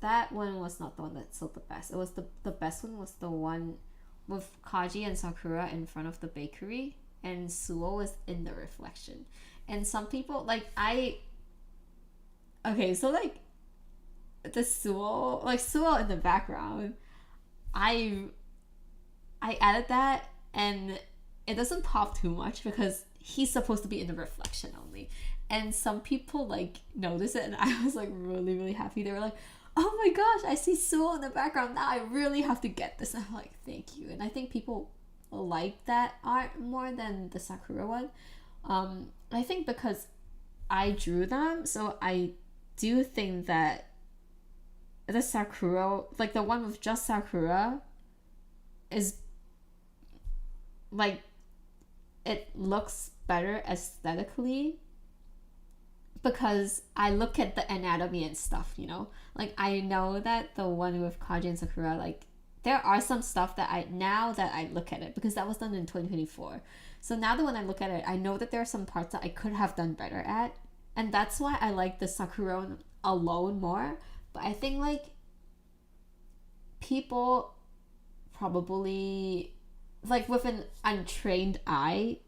that one was not the one that sold the best. It was the best one was the one with Kaji and Sakura in front of the bakery, and Suo was in the reflection. And some people, like, so like the Suo in the background, I added that, and it doesn't pop too much because he's supposed to be in the reflection only. And some people like noticed it, and I was like really, really happy. They were like, oh my gosh, I see Suo in the background now, I really have to get this. And I'm like, thank you. And I think people like that art more than the Sakura one. I think because I drew them, so I do think that the Sakura, like the one with just Sakura, is like, it looks better aesthetically because I look at the anatomy and stuff, you know? Like, I know that the one with Kaji and Sakura, like, there are some stuff that now that I look at it, because that was done in 2024. So now that when I look at it, I know that there are some parts that I could have done better at. And that's why I like the Sakura one alone more. But I think, like, people probably, like, with an untrained eye,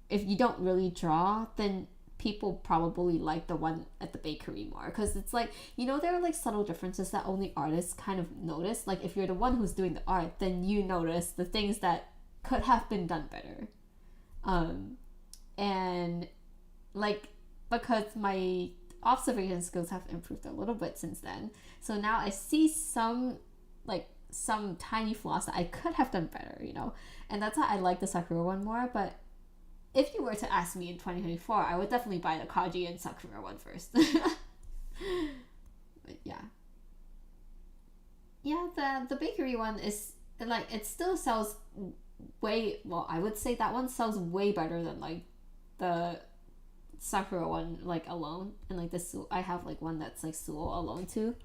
if you don't really draw, then people probably like the one at the bakery more, because it's like, you know, there are like subtle differences that only artists kind of notice. Like, if you're the one who's doing the art, then you notice the things that could have been done better. And like, because my observation skills have improved a little bit since then, so now I see some tiny flaws that I could have done better, you know. And that's why I like the Sakura one more. But if you were to ask me in 2024, I would definitely buy the Kaji and Sakura one first. But yeah. Yeah, the bakery one is like, it still sells way, well, I would say that one sells way better than like the Sakura one like alone, and like I have like one that's like Suo alone too.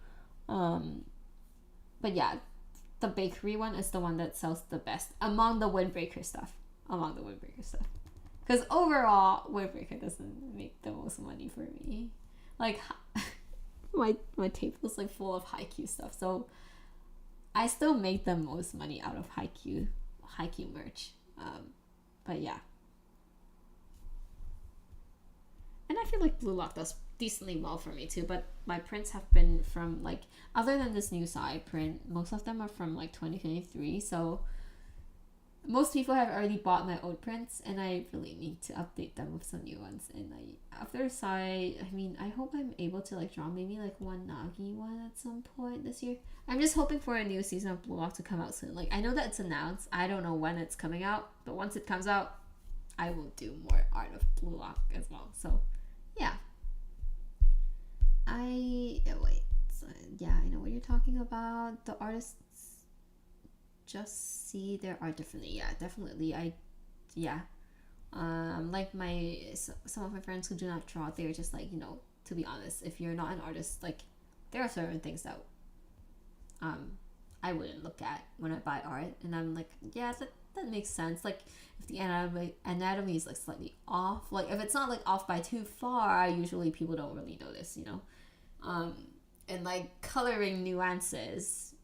But yeah, the bakery one is the one that sells the best among the windbreaker stuff. Because overall, windbreaker doesn't make the most money for me. Like, my table is like full of Haikyuu stuff, so I still make the most money out of Haikyuu merch. But yeah. And I feel like Blue Lock does decently well for me too, but my prints have been from like, other than this new Sae print, most of them are from like 2023, so most people have already bought my old prints, and I really need to update them with some new ones. And after Sae, I mean, I hope I'm able to like draw maybe like one Nagi one at some point this year. I'm just hoping for a new season of Blue Lock to come out soon. Like, I know that it's announced, I don't know when it's coming out, but once it comes out, I will do more art of Blue Lock as well. So yeah. I know what you're talking about. The artists just see their art differently. Yeah, definitely. Like some of my friends who do not draw, they're just like, to be honest, if you're not an artist, like, there are certain things that I wouldn't look at when I buy art, and I'm like, yeah, that makes sense. Like, if the anatomy is like slightly off, like if it's not like off by too far, usually people don't really notice, and like coloring nuances,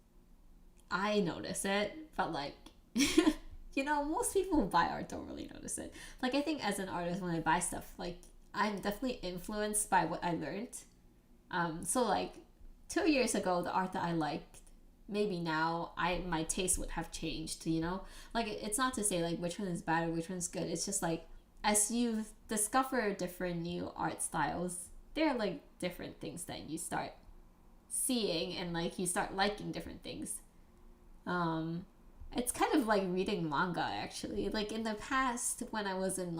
I notice it, but like most people who buy art don't really notice it. Like, I think as an artist, when I buy stuff, like, I'm definitely influenced by what I learned. So like 2 years ago, the art that I liked, maybe now my taste would have changed, like, it's not to say like which one is bad or which one's good. It's just like, as you discover different new art styles, there are like different things that you start seeing, and like you start liking different things. It's kind of like reading manga, actually. Like, in the past, when I was in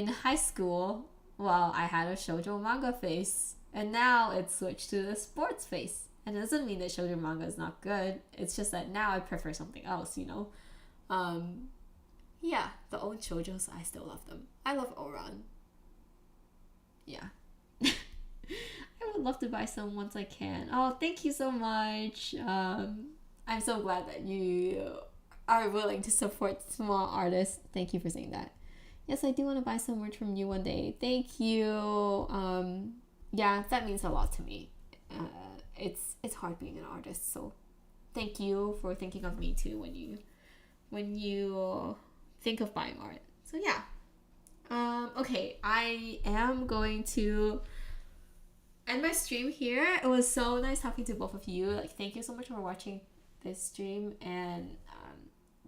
high school, well, I had a shoujo manga face, and now it's switched to the sports face. And it doesn't mean that shoujo manga is not good. It's just that now I prefer something else, Yeah, the old shoujos, I still love them. I love Oran. Yeah. I would love to buy some once I can. Oh, thank you so much. I'm so glad that you are willing to support small artists. Thank you for saying that. Yes, I do want to buy some merch from you one day. Thank you. Yeah, that means a lot to me. It's hard being an artist, so thank you for thinking of me too when you think of buying art. So yeah. Okay, I am going to end my stream here. It was so nice talking to both of you. Like, thank you so much for watching this stream. And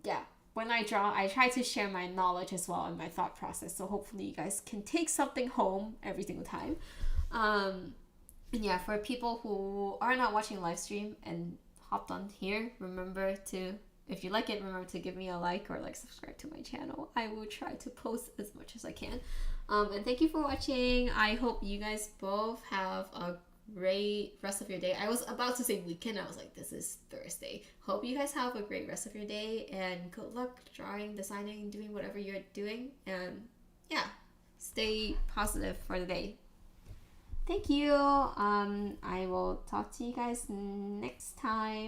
yeah, when I draw, I try to share my knowledge as well and my thought process, so hopefully you guys can take something home every single time. And yeah, for people who are not watching live stream and hopped on here, remember to, if you like it, remember to give me a like or like subscribe to my channel. I will try to post as much as I can. And thank you for watching. I hope you guys both have a great rest of your day. I was about to say weekend. I was like, this is Thursday. Hope you guys have a great rest of your day, and good luck drawing, designing, doing whatever you're doing. And yeah, stay positive for the day. Thank you. I will talk to you guys next time.